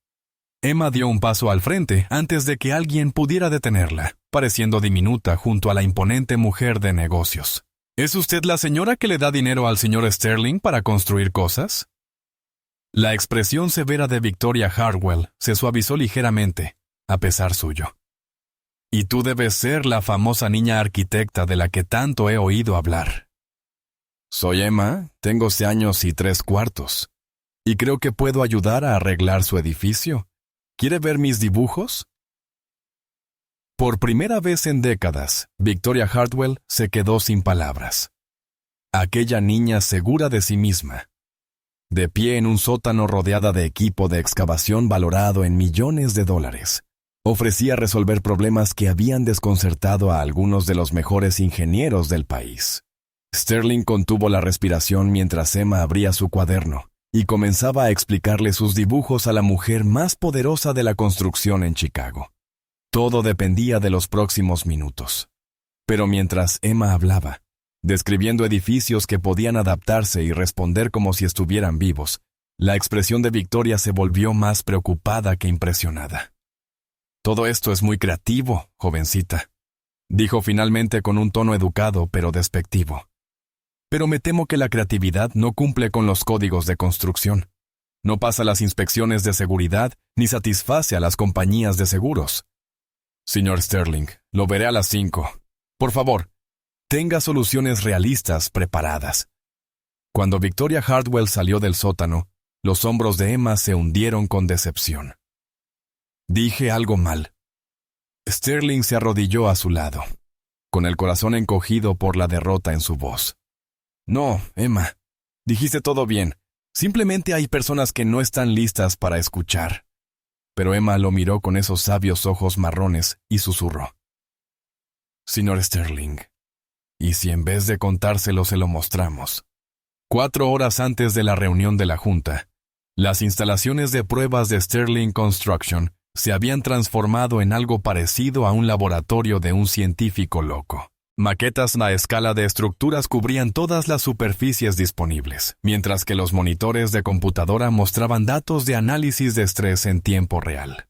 Emma dio un paso al frente antes de que alguien pudiera detenerla, pareciendo diminuta junto a la imponente mujer de negocios. ¿Es usted la señora que le da dinero al señor Sterling para construir cosas? La expresión severa de Victoria Hartwell se suavizó ligeramente, a pesar suyo. Y tú debes ser la famosa niña arquitecta de la que tanto he oído hablar. Soy Emma, tengo 11 años y 3/4, y creo que puedo ayudar a arreglar su edificio. ¿Quiere ver mis dibujos? Por primera vez en décadas, Victoria Hartwell se quedó sin palabras. Aquella niña segura de sí misma, de pie en un sótano rodeada de equipo de excavación valorado en millones de dólares, ofrecía resolver problemas que habían desconcertado a algunos de los mejores ingenieros del país. Sterling contuvo la respiración mientras Emma abría su cuaderno y comenzaba a explicarle sus dibujos a la mujer más poderosa de la construcción en Chicago. Todo dependía de los próximos minutos. Pero mientras Emma hablaba, describiendo edificios que podían adaptarse y responder como si estuvieran vivos, la expresión de Victoria se volvió más preocupada que impresionada. «Todo esto es muy creativo, jovencita», dijo finalmente con un tono educado pero despectivo. «Pero me temo que la creatividad no cumple con los códigos de construcción. No pasa las inspecciones de seguridad ni satisface a las compañías de seguros. Señor Sterling, lo veré a las 5. Por favor, tenga soluciones realistas preparadas». Cuando Victoria Hartwell salió del sótano, los hombros de Emma se hundieron con decepción. «Dije algo mal». Sterling se arrodilló a su lado, con el corazón encogido por la derrota en su voz. «No, Emma, dijiste todo bien. Simplemente hay personas que no están listas para escuchar». Pero Emma lo miró con esos sabios ojos marrones y susurró. «Señor Sterling, ¿y si en vez de contárselo se lo mostramos?» 4 horas antes de la reunión de la Junta, las instalaciones de pruebas de Sterling Construction se habían transformado en algo parecido a un laboratorio de un científico loco. Maquetas a escala de estructuras cubrían todas las superficies disponibles, mientras que los monitores de computadora mostraban datos de análisis de estrés en tiempo real.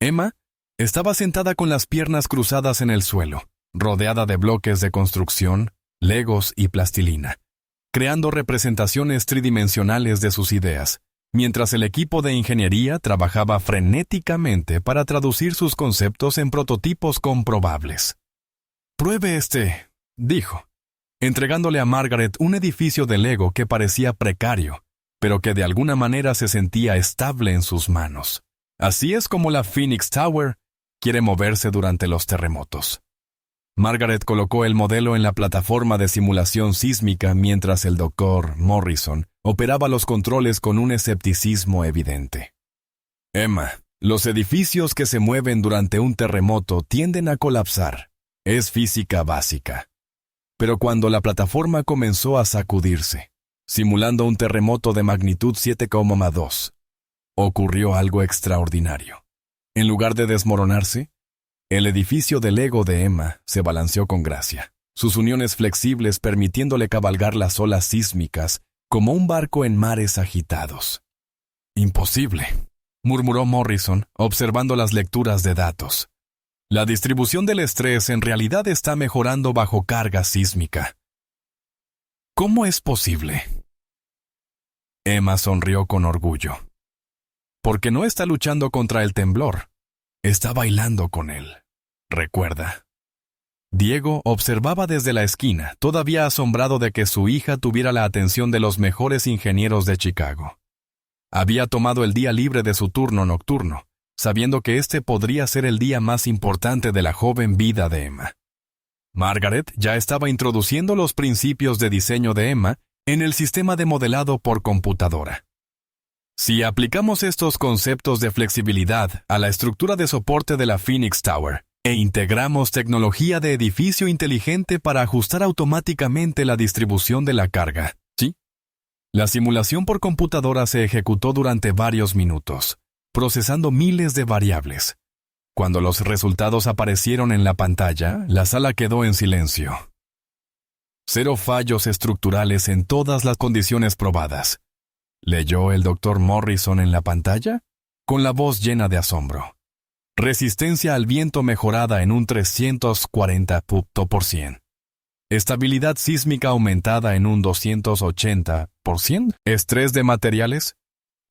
Emma estaba sentada con las piernas cruzadas en el suelo, rodeada de bloques de construcción, legos y plastilina, creando representaciones tridimensionales de sus ideas, mientras el equipo de ingeniería trabajaba frenéticamente para traducir sus conceptos en prototipos comprobables. «Pruebe este», dijo, entregándole a Margaret un edificio de Lego que parecía precario, pero que de alguna manera se sentía estable en sus manos. Así es como la Phoenix Tower quiere moverse durante los terremotos. Margaret colocó el modelo en la plataforma de simulación sísmica mientras el Dr. Morrison operaba los controles con un escepticismo evidente. «Emma, los edificios que se mueven durante un terremoto tienden a colapsar. Es física básica». Pero cuando la plataforma comenzó a sacudirse, simulando un terremoto de magnitud 7,2, ocurrió algo extraordinario. En lugar de desmoronarse, el edificio de Lego de Emma se balanceó con gracia, sus uniones flexibles permitiéndole cabalgar las olas sísmicas como un barco en mares agitados. «Imposible», murmuró Morrison, observando las lecturas de datos. «La distribución del estrés en realidad está mejorando bajo carga sísmica». «¿Cómo es posible?». Emma sonrió con orgullo. «Porque no está luchando contra el temblor. Está bailando con él. ¿Recuerda?». Diego observaba desde la esquina, todavía asombrado de que su hija tuviera la atención de los mejores ingenieros de Chicago. Había tomado el día libre de su turno nocturno, sabiendo que este podría ser el día más importante de la joven vida de Emma. Margaret ya estaba introduciendo los principios de diseño de Emma en el sistema de modelado por computadora. Si aplicamos estos conceptos de flexibilidad a la estructura de soporte de la Phoenix Tower e integramos tecnología de edificio inteligente para ajustar automáticamente la distribución de la carga, ¿sí? La simulación por computadora se ejecutó durante varios minutos, procesando miles de variables. Cuando los resultados aparecieron en la pantalla, la sala quedó en silencio. 0 fallos estructurales en todas las condiciones probadas. ¿Leyó el Dr. Morrison en la pantalla? Con la voz llena de asombro. Resistencia al viento mejorada en un 340%. Estabilidad sísmica aumentada en un 280%. Estrés de materiales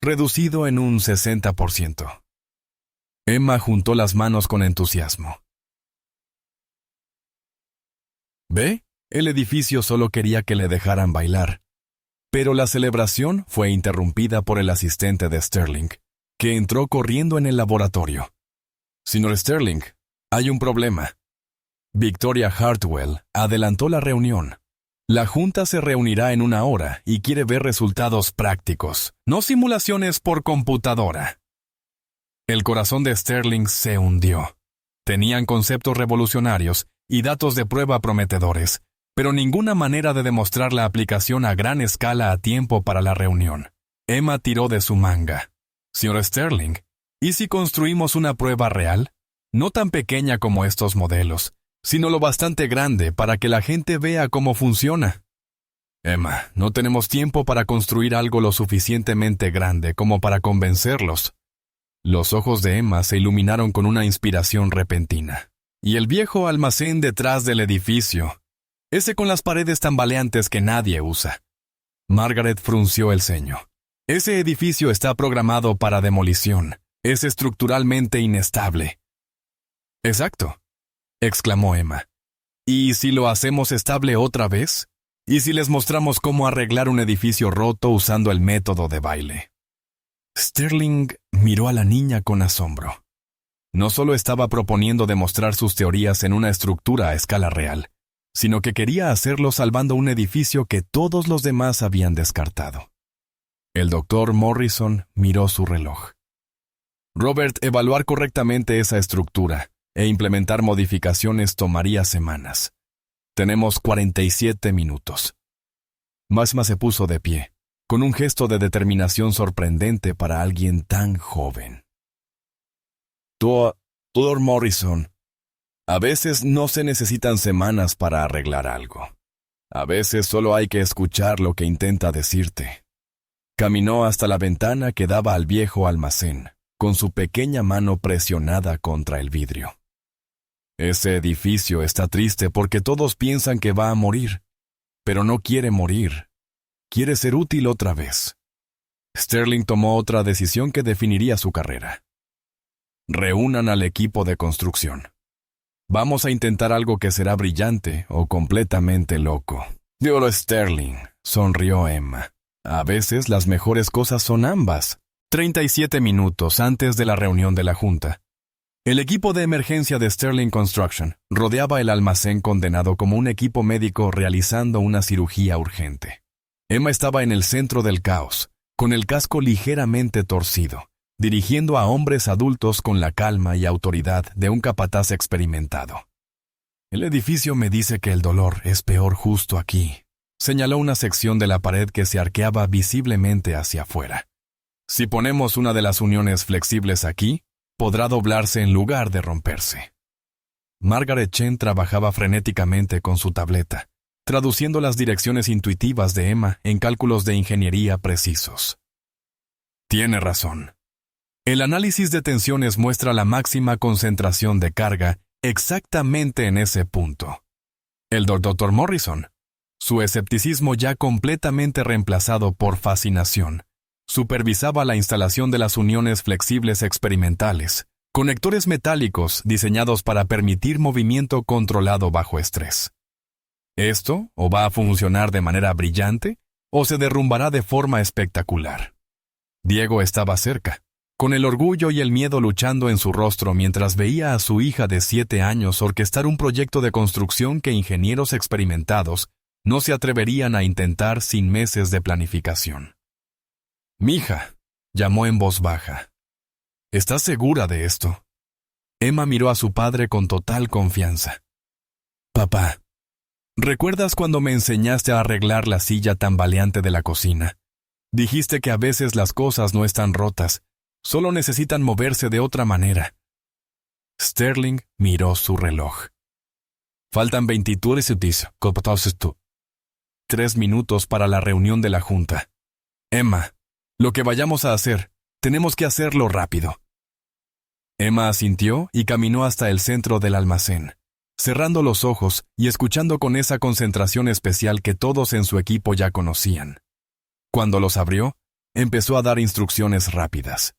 reducido en un 60%. Emma juntó las manos con entusiasmo. ¿Ve? El edificio solo quería que le dejaran bailar. Pero la celebración fue interrumpida por el asistente de Sterling, que entró corriendo en el laboratorio. «Señor Sterling, hay un problema». Victoria Hartwell adelantó la reunión. «La junta se reunirá en 1 hora y quiere ver resultados prácticos, no simulaciones por computadora». El corazón de Sterling se hundió. Tenían conceptos revolucionarios y datos de prueba prometedores, pero ninguna manera de demostrar la aplicación a gran escala a tiempo para la reunión. Emma tiró de su manga. «Señor Sterling, ¿y si construimos una prueba real? No tan pequeña como estos modelos, sino lo bastante grande para que la gente vea cómo funciona». «Emma, no tenemos tiempo para construir algo lo suficientemente grande como para convencerlos». Los ojos de Emma se iluminaron con una inspiración repentina. «Y el viejo almacén detrás del edificio. Ese con las paredes tambaleantes que nadie usa». Margaret frunció el ceño. «Ese edificio está programado para demolición. Es estructuralmente inestable». «Exacto», exclamó Emma. «¿Y si lo hacemos estable otra vez? ¿Y si les mostramos cómo arreglar un edificio roto usando el método de baile?» Sterling miró a la niña con asombro. No solo estaba proponiendo demostrar sus teorías en una estructura a escala real, sino que quería hacerlo salvando un edificio que todos los demás habían descartado. El Dr. Morrison miró su reloj. «Robert, evaluar correctamente esa estructura e implementar modificaciones tomaría semanas. Tenemos 47 minutos». Masma se puso de pie, con un gesto de determinación sorprendente para alguien tan joven. «Dr. Morrison, a veces no se necesitan semanas para arreglar algo. A veces solo hay que escuchar lo que intenta decirte». Caminó hasta la ventana que daba al viejo almacén, con su pequeña mano presionada contra el vidrio. «Ese edificio está triste porque todos piensan que va a morir, pero no quiere morir. Quiere ser útil otra vez. Sterling tomó otra decisión que definiría su carrera. Reúnan al equipo de construcción. Vamos a intentar algo que será brillante o completamente loco. Dígalo, Sterling, sonrió Emma. A veces las mejores cosas son ambas. 37 minutos antes de la reunión de la junta. El equipo de emergencia de Sterling Construction rodeaba el almacén condenado como un equipo médico realizando una cirugía urgente. Emma estaba en el centro del caos, con el casco ligeramente torcido, dirigiendo a hombres adultos con la calma y autoridad de un capataz experimentado. El edificio me dice que el dolor es peor justo aquí, señaló una sección de la pared que se arqueaba visiblemente hacia afuera. Si ponemos una de las uniones flexibles aquí, podrá doblarse en lugar de romperse. Margaret Chen trabajaba frenéticamente con su tableta, traduciendo las direcciones intuitivas de Emma en cálculos de ingeniería precisos. Tiene razón. El análisis de tensiones muestra la máxima concentración de carga exactamente en ese punto. El Dr. Morrison, su escepticismo ya completamente reemplazado por fascinación, supervisaba la instalación de las uniones flexibles experimentales, conectores metálicos diseñados para permitir movimiento controlado bajo estrés. Esto o va a funcionar de manera brillante o se derrumbará de forma espectacular. Diego estaba cerca, con el orgullo y el miedo luchando en su rostro mientras veía a su hija de 7 años orquestar un proyecto de construcción que ingenieros experimentados no se atreverían a intentar sin meses de planificación. «Mija», llamó en voz baja. «¿Estás segura de esto?» Emma miró a su padre con total confianza. «Papá, ¿recuerdas cuando me enseñaste a arreglar la silla tambaleante de la cocina? Dijiste que a veces las cosas no están rotas, solo necesitan moverse de otra manera». Sterling miró su reloj. «Faltan 23 minutos. 3 minutos para la reunión de la junta. Emma, lo que vayamos a hacer, tenemos que hacerlo rápido». Emma asintió y caminó hasta el centro del almacén, cerrando los ojos y escuchando con esa concentración especial que todos en su equipo ya conocían. Cuando los abrió, empezó a dar instrucciones rápidas.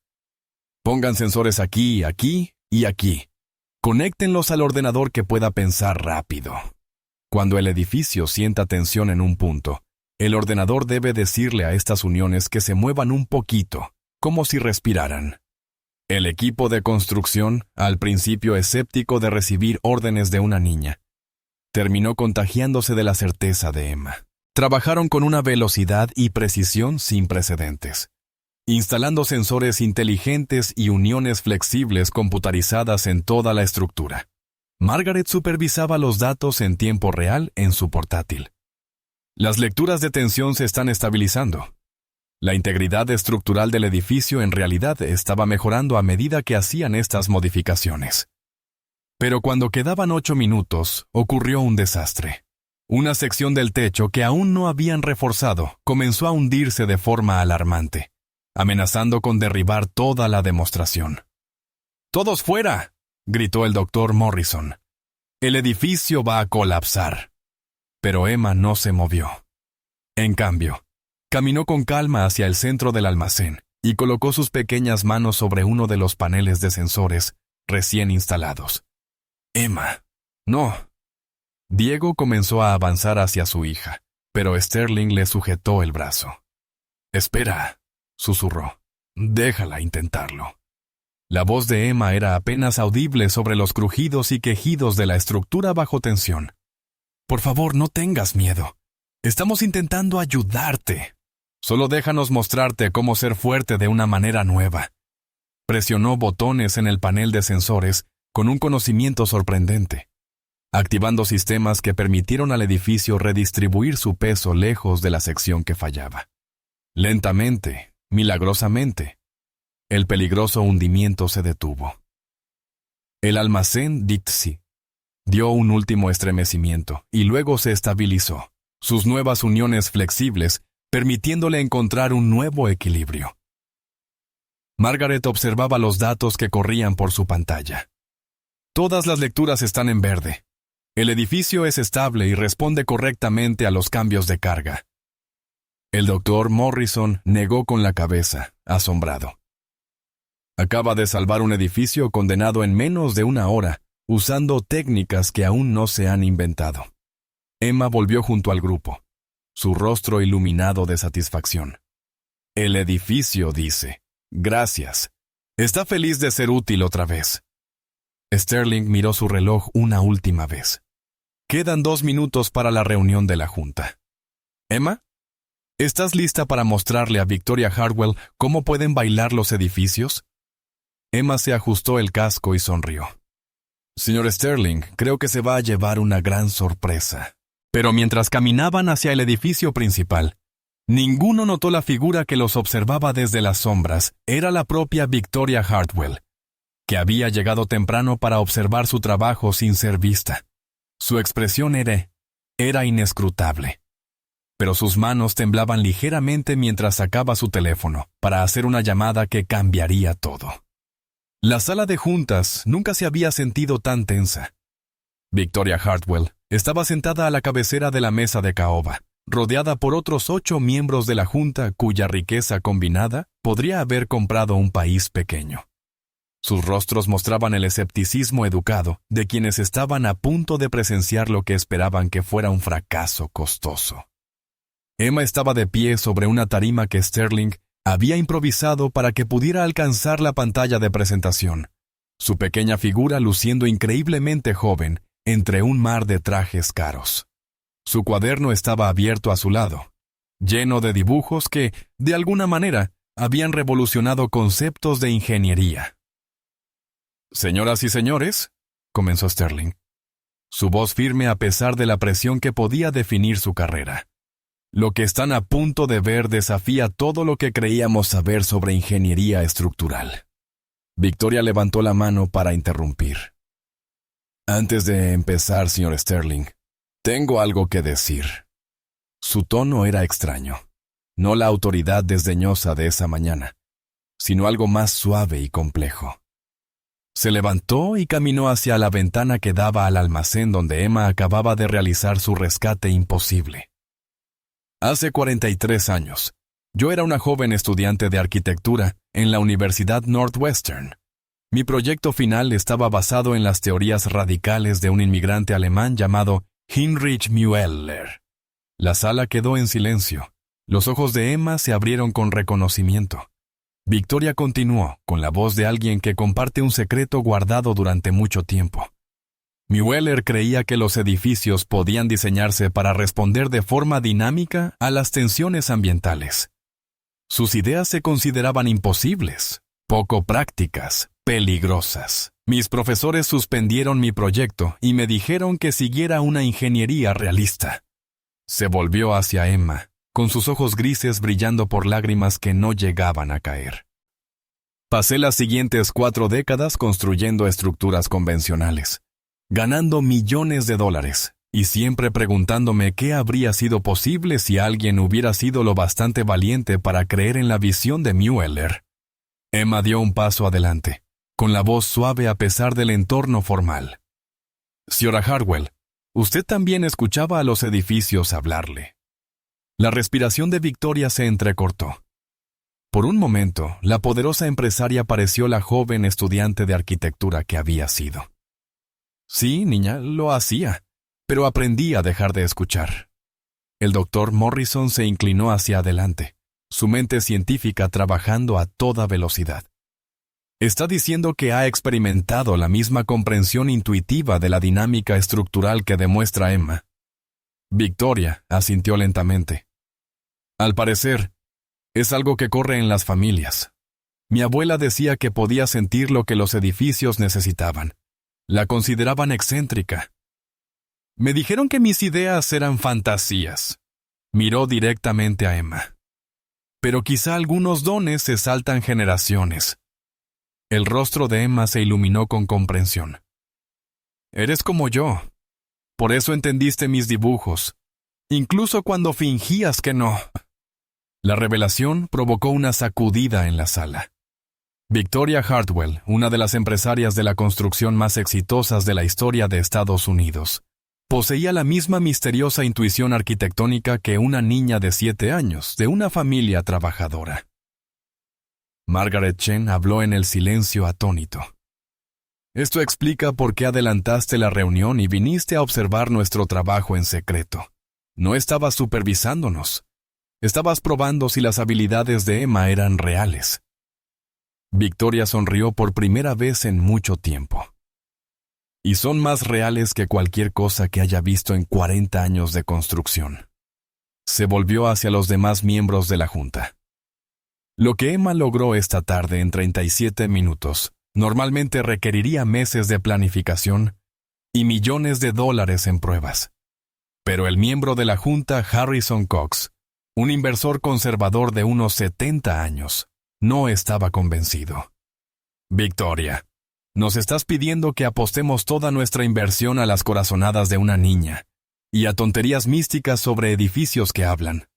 «Pongan sensores aquí, aquí y aquí. Conéctenlos al ordenador que pueda pensar rápido. Cuando el edificio sienta tensión en un punto, el ordenador debe decirle a estas uniones que se muevan un poquito, como si respiraran». El equipo de construcción, al principio escéptico de recibir órdenes de una niña, terminó contagiándose de la certeza de Emma. Trabajaron con una velocidad y precisión sin precedentes, instalando sensores inteligentes y uniones flexibles computarizadas en toda la estructura. Margaret supervisaba los datos en tiempo real en su portátil. Las lecturas de tensión se están estabilizando. La integridad estructural del edificio en realidad estaba mejorando a medida que hacían estas modificaciones. Pero cuando quedaban 8 minutos, ocurrió un desastre. Una sección del techo que aún no habían reforzado comenzó a hundirse de forma alarmante, amenazando con derribar toda la demostración. «¡Todos fuera!», gritó el Dr. Morrison. «El edificio va a colapsar». Pero Emma no se movió. En cambio, caminó con calma hacia el centro del almacén y colocó sus pequeñas manos sobre uno de los paneles de sensores recién instalados. «Emma, no». Diego comenzó a avanzar hacia su hija, pero Sterling le sujetó el brazo. «Espera», susurró. «Déjala intentarlo». La voz de Emma era apenas audible sobre los crujidos y quejidos de la estructura bajo tensión. «Por favor, no tengas miedo. Estamos intentando ayudarte. Solo déjanos mostrarte cómo ser fuerte de una manera nueva». Presionó botones en el panel de sensores con un conocimiento sorprendente, activando sistemas que permitieron al edificio redistribuir su peso lejos de la sección que fallaba. Lentamente, milagrosamente, el peligroso hundimiento se detuvo. El almacén Dixie dio un último estremecimiento y luego se estabilizó, sus nuevas uniones flexibles permitiéndole encontrar un nuevo equilibrio. Margaret observaba los datos que corrían por su pantalla. Todas las lecturas están en verde. El edificio es estable y responde correctamente a los cambios de carga. El doctor Morrison negó con la cabeza, asombrado. Acaba de salvar un edificio condenado en menos de una hora, usando técnicas que aún no se han inventado. Emma volvió junto al grupo, su rostro iluminado de satisfacción. El edificio, dice. Gracias. Está feliz de ser útil otra vez. Sterling miró su reloj una última vez. Quedan 2 minutos para la reunión de la junta. Emma, ¿estás lista para mostrarle a Victoria Hartwell cómo pueden bailar los edificios? Emma se ajustó el casco y sonrió. Señor Sterling, creo que se va a llevar una gran sorpresa. Pero mientras caminaban hacia el edificio principal, ninguno notó la figura que los observaba desde las sombras. Era la propia Victoria Hartwell, que había llegado temprano para observar su trabajo sin ser vista. Su expresión era inescrutable, pero sus manos temblaban ligeramente mientras sacaba su teléfono para hacer una llamada que cambiaría todo. La sala de juntas nunca se había sentido tan tensa. Victoria Hartwell estaba sentada a la cabecera de la mesa de caoba, rodeada por otros 8 miembros de la junta cuya riqueza combinada podría haber comprado un país pequeño. Sus rostros mostraban el escepticismo educado de quienes estaban a punto de presenciar lo que esperaban que fuera un fracaso costoso. Emma estaba de pie sobre una tarima que Sterling había improvisado para que pudiera alcanzar la pantalla de presentación, su pequeña figura luciendo increíblemente joven entre un mar de trajes caros. Su cuaderno estaba abierto a su lado, lleno de dibujos que, de alguna manera, habían revolucionado conceptos de ingeniería. «Señoras y señores», comenzó Sterling, su voz firme a pesar de la presión que podía definir su carrera. «Lo que están a punto de ver desafía todo lo que creíamos saber sobre ingeniería estructural». Victoria levantó la mano para interrumpir. «Antes de empezar, señor Sterling, tengo algo que decir». Su tono era extraño, no la autoridad desdeñosa de esa mañana, sino algo más suave y complejo. Se levantó y caminó hacia la ventana que daba al almacén donde Emma acababa de realizar su rescate imposible. Hace 43 años, yo era una joven estudiante de arquitectura en la Universidad Northwestern. Mi proyecto final estaba basado en las teorías radicales de un inmigrante alemán llamado Heinrich Müller. La sala quedó en silencio. Los ojos de Emma se abrieron con reconocimiento. Victoria continuó, con la voz de alguien que comparte un secreto guardado durante mucho tiempo. Müller creía que los edificios podían diseñarse para responder de forma dinámica a las tensiones ambientales. Sus ideas se consideraban imposibles, poco prácticas, peligrosas. Mis profesores suspendieron mi proyecto y me dijeron que siguiera una ingeniería realista. Se volvió hacia Emma, con sus ojos grises brillando por lágrimas que no llegaban a caer. Pasé las siguientes 4 décadas construyendo estructuras convencionales, ganando millones de dólares, y siempre preguntándome qué habría sido posible si alguien hubiera sido lo bastante valiente para creer en la visión de Müller. Emma dio un paso adelante, con la voz suave a pesar del entorno formal. Señora Hartwell, usted también escuchaba a los edificios hablarle. La respiración de Victoria se entrecortó. Por un momento, la poderosa empresaria pareció la joven estudiante de arquitectura que había sido. Sí, niña, lo hacía, pero aprendí a dejar de escuchar. El doctor Morrison se inclinó hacia adelante, su mente científica trabajando a toda velocidad. Está diciendo que ha experimentado la misma comprensión intuitiva de la dinámica estructural que demuestra Emma. Victoria asintió lentamente. Al parecer, es algo que corre en las familias. Mi abuela decía que podía sentir lo que los edificios necesitaban. La consideraban excéntrica. Me dijeron que mis ideas eran fantasías. Miró directamente a Emma. Pero quizá algunos dones se saltan generaciones. El rostro de Emma se iluminó con comprensión. Eres como yo. Por eso entendiste mis dibujos, incluso cuando fingías que no. La revelación provocó una sacudida en la sala. Victoria Hartwell, una de las empresarias de la construcción más exitosas de la historia de Estados Unidos, poseía la misma misteriosa intuición arquitectónica que una niña de 7 años, de una familia trabajadora. Margaret Chen habló en el silencio atónito. Esto explica por qué adelantaste la reunión y viniste a observar nuestro trabajo en secreto. No estabas supervisándonos. Estabas probando si las habilidades de Emma eran reales. Victoria sonrió por primera vez en mucho tiempo. Y son más reales que cualquier cosa que haya visto en 40 años de construcción. Se volvió hacia los demás miembros de la junta. Lo que Emma logró esta tarde en 37 minutos normalmente requeriría meses de planificación y millones de dólares en pruebas. Pero el miembro de la junta, Harrison Cox, un inversor conservador de unos 70 años, no estaba convencido. Victoria, nos estás pidiendo que apostemos toda nuestra inversión a las corazonadas de una niña y a tonterías místicas sobre edificios que hablan.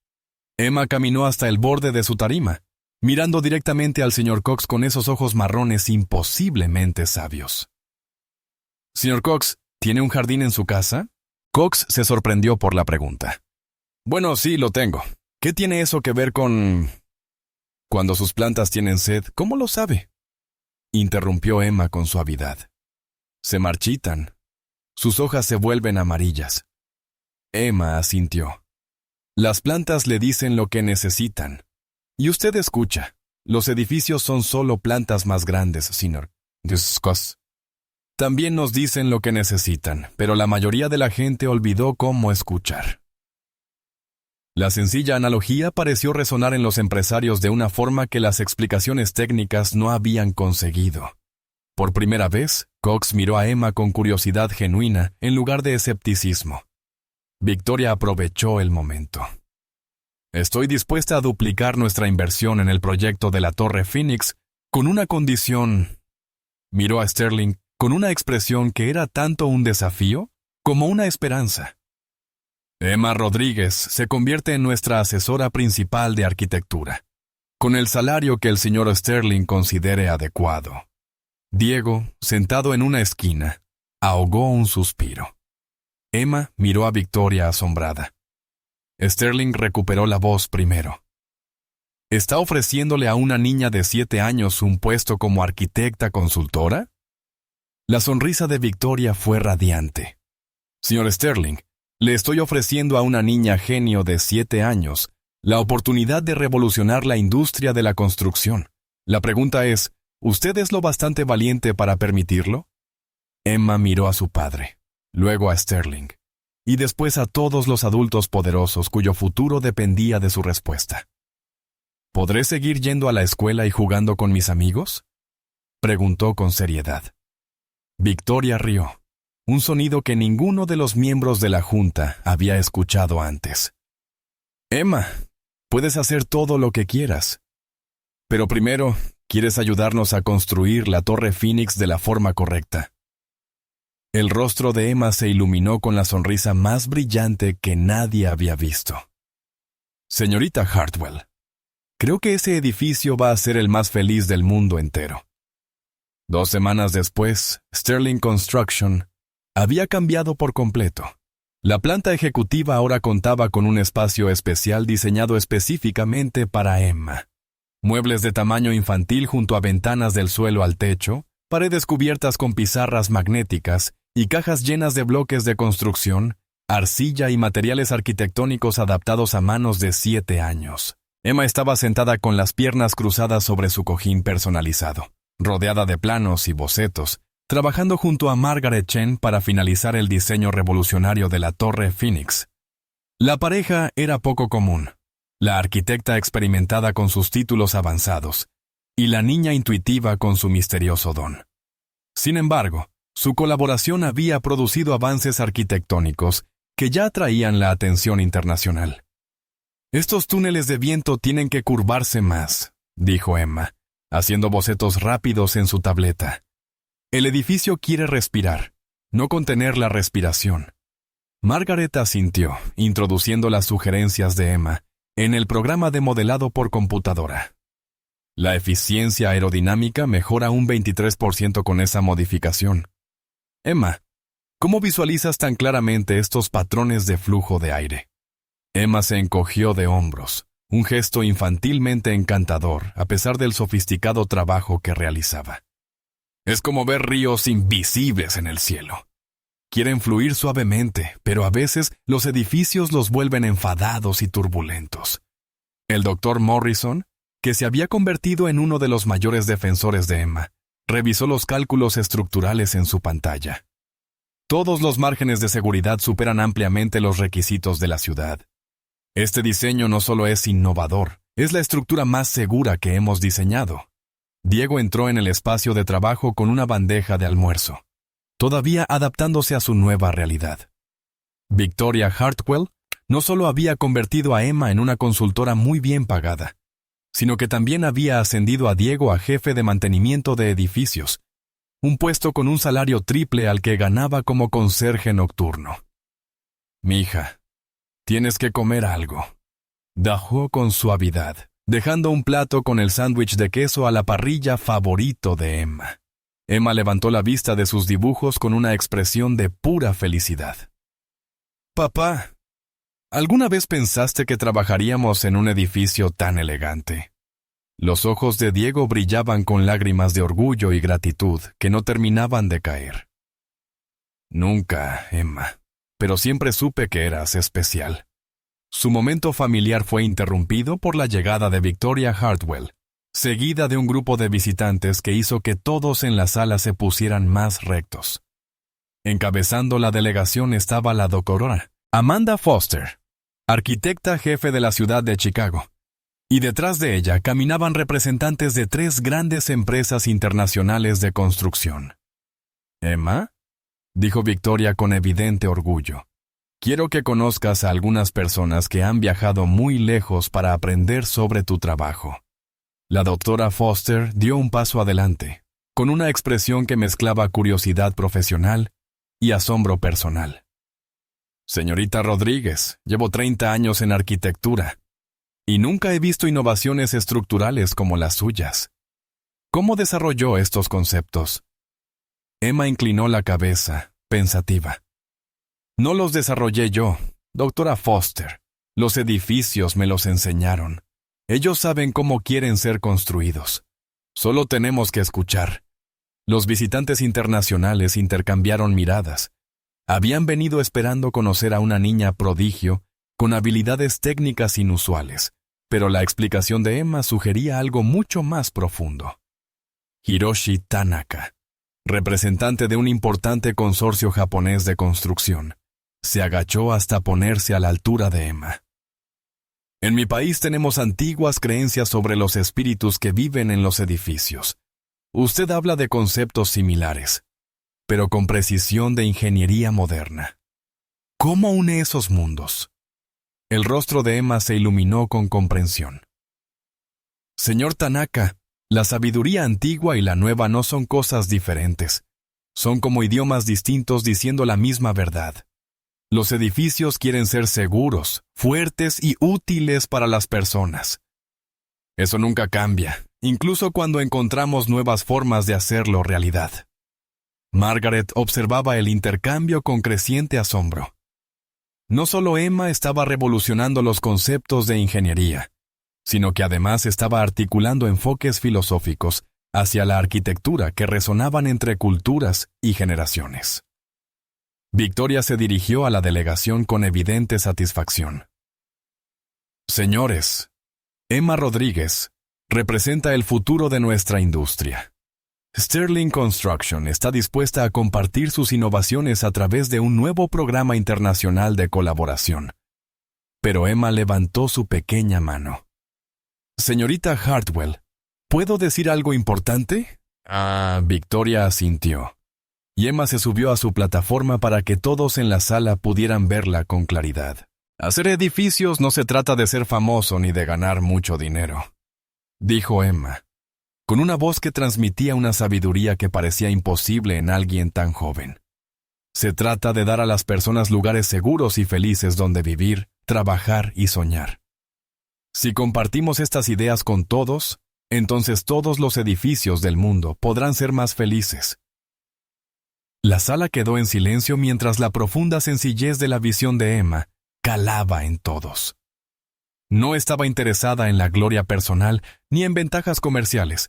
Emma caminó hasta el borde de su tarima, mirando directamente al señor Cox con esos ojos marrones imposiblemente sabios. Señor Cox, ¿tiene un jardín en su casa? Cox se sorprendió por la pregunta. Bueno, sí, lo tengo. ¿Qué tiene eso que ver con...? Cuando sus plantas tienen sed, ¿cómo lo sabe? Interrumpió Emma con suavidad. Se marchitan. Sus hojas se vuelven amarillas. Emma asintió. Las plantas le dicen lo que necesitan. Y usted escucha. Los edificios son solo plantas más grandes, señor Cox. También nos dicen lo que necesitan, pero la mayoría de la gente olvidó cómo escuchar. La sencilla analogía pareció resonar en los empresarios de una forma que las explicaciones técnicas no habían conseguido. Por primera vez, Cox miró a Emma con curiosidad genuina en lugar de escepticismo. Victoria aprovechó el momento. Estoy dispuesta a duplicar nuestra inversión en el proyecto de la Torre Phoenix con una condición. Miró a Sterling con una expresión que era tanto un desafío como una esperanza. Emma Rodríguez se convierte en nuestra asesora principal de arquitectura, con el salario que el señor Sterling considere adecuado. Diego, sentado en una esquina, ahogó un suspiro. Emma miró a Victoria asombrada. Sterling recuperó la voz primero. ¿Está ofreciéndole a una niña de 7 años un puesto como arquitecta consultora? La sonrisa de Victoria fue radiante. Señor Sterling, le estoy ofreciendo a una niña genio de 7 años la oportunidad de revolucionar la industria de la construcción. La pregunta es, ¿usted es lo bastante valiente para permitirlo? Emma miró a su padre, luego a Sterling, y después a todos los adultos poderosos cuyo futuro dependía de su respuesta. ¿Podré seguir yendo a la escuela y jugando con mis amigos?, preguntó con seriedad. Victoria rió, un sonido que ninguno de los miembros de la junta había escuchado antes. Emma, puedes hacer todo lo que quieras. Pero primero, ¿quieres ayudarnos a construir la Torre Phoenix de la forma correcta? El rostro de Emma se iluminó con la sonrisa más brillante que nadie había visto. Señorita Hartwell, creo que ese edificio va a ser el más feliz del mundo entero. 2 semanas después, Sterling Construction había cambiado por completo. La planta ejecutiva ahora contaba con un espacio especial diseñado específicamente para Emma. Muebles de tamaño infantil junto a ventanas del suelo al techo, paredes cubiertas con pizarras magnéticas y cajas llenas de bloques de construcción, arcilla y materiales arquitectónicos adaptados a manos de 7 años. Emma estaba sentada con las piernas cruzadas sobre su cojín personalizado, rodeada de planos y bocetos, trabajando junto a Margaret Chen para finalizar el diseño revolucionario de la Torre Phoenix. La pareja era poco común, la arquitecta experimentada con sus títulos avanzados, y la niña intuitiva con su misterioso don. Sin embargo, su colaboración había producido avances arquitectónicos que ya atraían la atención internacional. Estos túneles de viento tienen que curvarse más, dijo Emma, haciendo bocetos rápidos en su tableta. El edificio quiere respirar, no contener la respiración. Margaret asintió, introduciendo las sugerencias de Emma en el programa de modelado por computadora. La eficiencia aerodinámica mejora un 23% con esa modificación. Emma, ¿Cómo visualizas tan claramente estos patrones de flujo de aire? Emma se encogió de hombros, un gesto infantilmente encantador a pesar del sofisticado trabajo que realizaba. Es como ver ríos invisibles en el cielo. Quieren fluir suavemente, pero a veces los edificios los vuelven enfadados y turbulentos. El doctor Morrison, que se había convertido en uno de los mayores defensores de Emma, revisó los cálculos estructurales en su pantalla. Todos los márgenes de seguridad superan ampliamente los requisitos de la ciudad. Este diseño no solo es innovador, es la estructura más segura que hemos diseñado. Diego entró en el espacio de trabajo con una bandeja de almuerzo, todavía adaptándose a su nueva realidad. Victoria Hartwell no solo había convertido a Emma en una consultora muy bien pagada, sino que también había ascendido a Diego a jefe de mantenimiento de edificios, un puesto con un salario triple al que ganaba como conserje nocturno. «Mija, tienes que comer algo», dijo con suavidad, dejando un plato con el sándwich de queso a la parrilla favorito de Emma. Emma levantó la vista de sus dibujos con una expresión de pura felicidad. «Papá, ¿alguna vez pensaste que trabajaríamos en un edificio tan elegante?» Los ojos de Diego brillaban con lágrimas de orgullo y gratitud que no terminaban de caer. «Nunca, Emma, pero siempre supe que eras especial». Su momento familiar fue interrumpido por la llegada de Victoria Hartwell, seguida de un grupo de visitantes que hizo que todos en la sala se pusieran más rectos. Encabezando la delegación estaba la doctora Amanda Foster, arquitecta jefe de la ciudad de Chicago, y detrás de ella caminaban representantes de 3 grandes empresas internacionales de construcción. «Emma», dijo Victoria con evidente orgullo, «quiero que conozcas a algunas personas que han viajado muy lejos para aprender sobre tu trabajo». La doctora Foster dio un paso adelante, con una expresión que mezclaba curiosidad profesional y asombro personal. «Señorita Rodríguez, llevo 30 años en arquitectura, y nunca he visto innovaciones estructurales como las suyas. ¿Cómo desarrolló estos conceptos?». Emma inclinó la cabeza, pensativa. «No los desarrollé yo, doctora Foster. Los edificios me los enseñaron. Ellos saben cómo quieren ser construidos. Solo tenemos que escuchar». Los visitantes internacionales intercambiaron miradas. Habían venido esperando conocer a una niña prodigio con habilidades técnicas inusuales, pero la explicación de Emma sugería algo mucho más profundo. Hiroshi Tanaka, representante de un importante consorcio japonés de construcción, se agachó hasta ponerse a la altura de Emma. «En mi país tenemos antiguas creencias sobre los espíritus que viven en los edificios. Usted habla de conceptos similares, pero con precisión de ingeniería moderna. ¿Cómo une esos mundos?». El rostro de Emma se iluminó con comprensión. «Señor Tanaka, la sabiduría antigua y la nueva no son cosas diferentes. Son como idiomas distintos diciendo la misma verdad. Los edificios quieren ser seguros, fuertes y útiles para las personas. Eso nunca cambia, incluso cuando encontramos nuevas formas de hacerlo realidad». Margaret observaba el intercambio con creciente asombro. No solo Emma estaba revolucionando los conceptos de ingeniería, sino que además estaba articulando enfoques filosóficos hacia la arquitectura que resonaban entre culturas y generaciones. Victoria se dirigió a la delegación con evidente satisfacción. «Señores, Emma Rodríguez representa el futuro de nuestra industria. Sterling Construction está dispuesta a compartir sus innovaciones a través de un nuevo programa internacional de colaboración». Pero Emma levantó su pequeña mano. «Señorita Hartwell, ¿puedo decir algo importante?». Victoria asintió, y Emma se subió a su plataforma para que todos en la sala pudieran verla con claridad. «Hacer edificios no se trata de ser famoso ni de ganar mucho dinero», dijo Emma, con una voz que transmitía una sabiduría que parecía imposible en alguien tan joven. «Se trata de dar a las personas lugares seguros y felices donde vivir, trabajar y soñar. Si compartimos estas ideas con todos, entonces todos los edificios del mundo podrán ser más felices». La sala quedó en silencio mientras la profunda sencillez de la visión de Emma calaba en todos. No estaba interesada en la gloria personal ni en ventajas comerciales.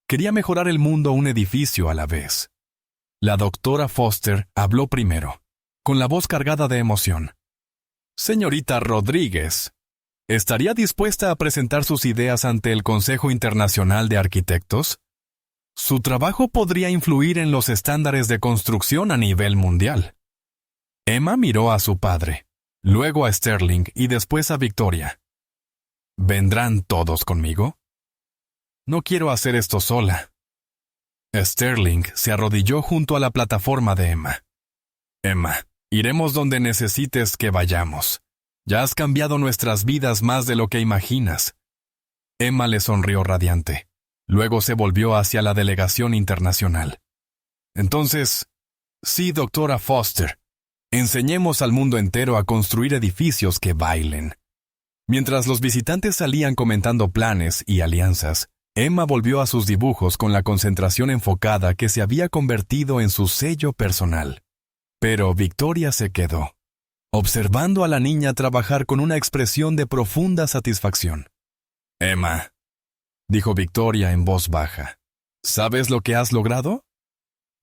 Quería mejorar el mundo un edificio a la vez. La doctora Foster habló primero, con la voz cargada de emoción. Señorita Rodríguez, ¿estaría dispuesta a presentar sus ideas ante el Consejo Internacional de Arquitectos? Su trabajo podría influir en los estándares de construcción a nivel mundial. Emma miró a su padre, luego a Sterling y después a Victoria. ¿Vendrán todos conmigo? No quiero hacer esto sola. Sterling se arrodilló junto a la plataforma de Emma. Emma, iremos donde necesites que vayamos. Ya has cambiado nuestras vidas más de lo que imaginas. Emma le sonrió radiante. Luego se volvió hacia la delegación internacional. Entonces, sí, doctora Foster, enseñemos al mundo entero a construir edificios que bailen. Mientras los visitantes salían comentando planes y alianzas, Emma volvió a sus dibujos con la concentración enfocada que se había convertido en su sello personal. Pero Victoria se quedó, observando a la niña trabajar con una expresión de profunda satisfacción. Emma, dijo Victoria en voz baja, ¿sabes lo que has logrado?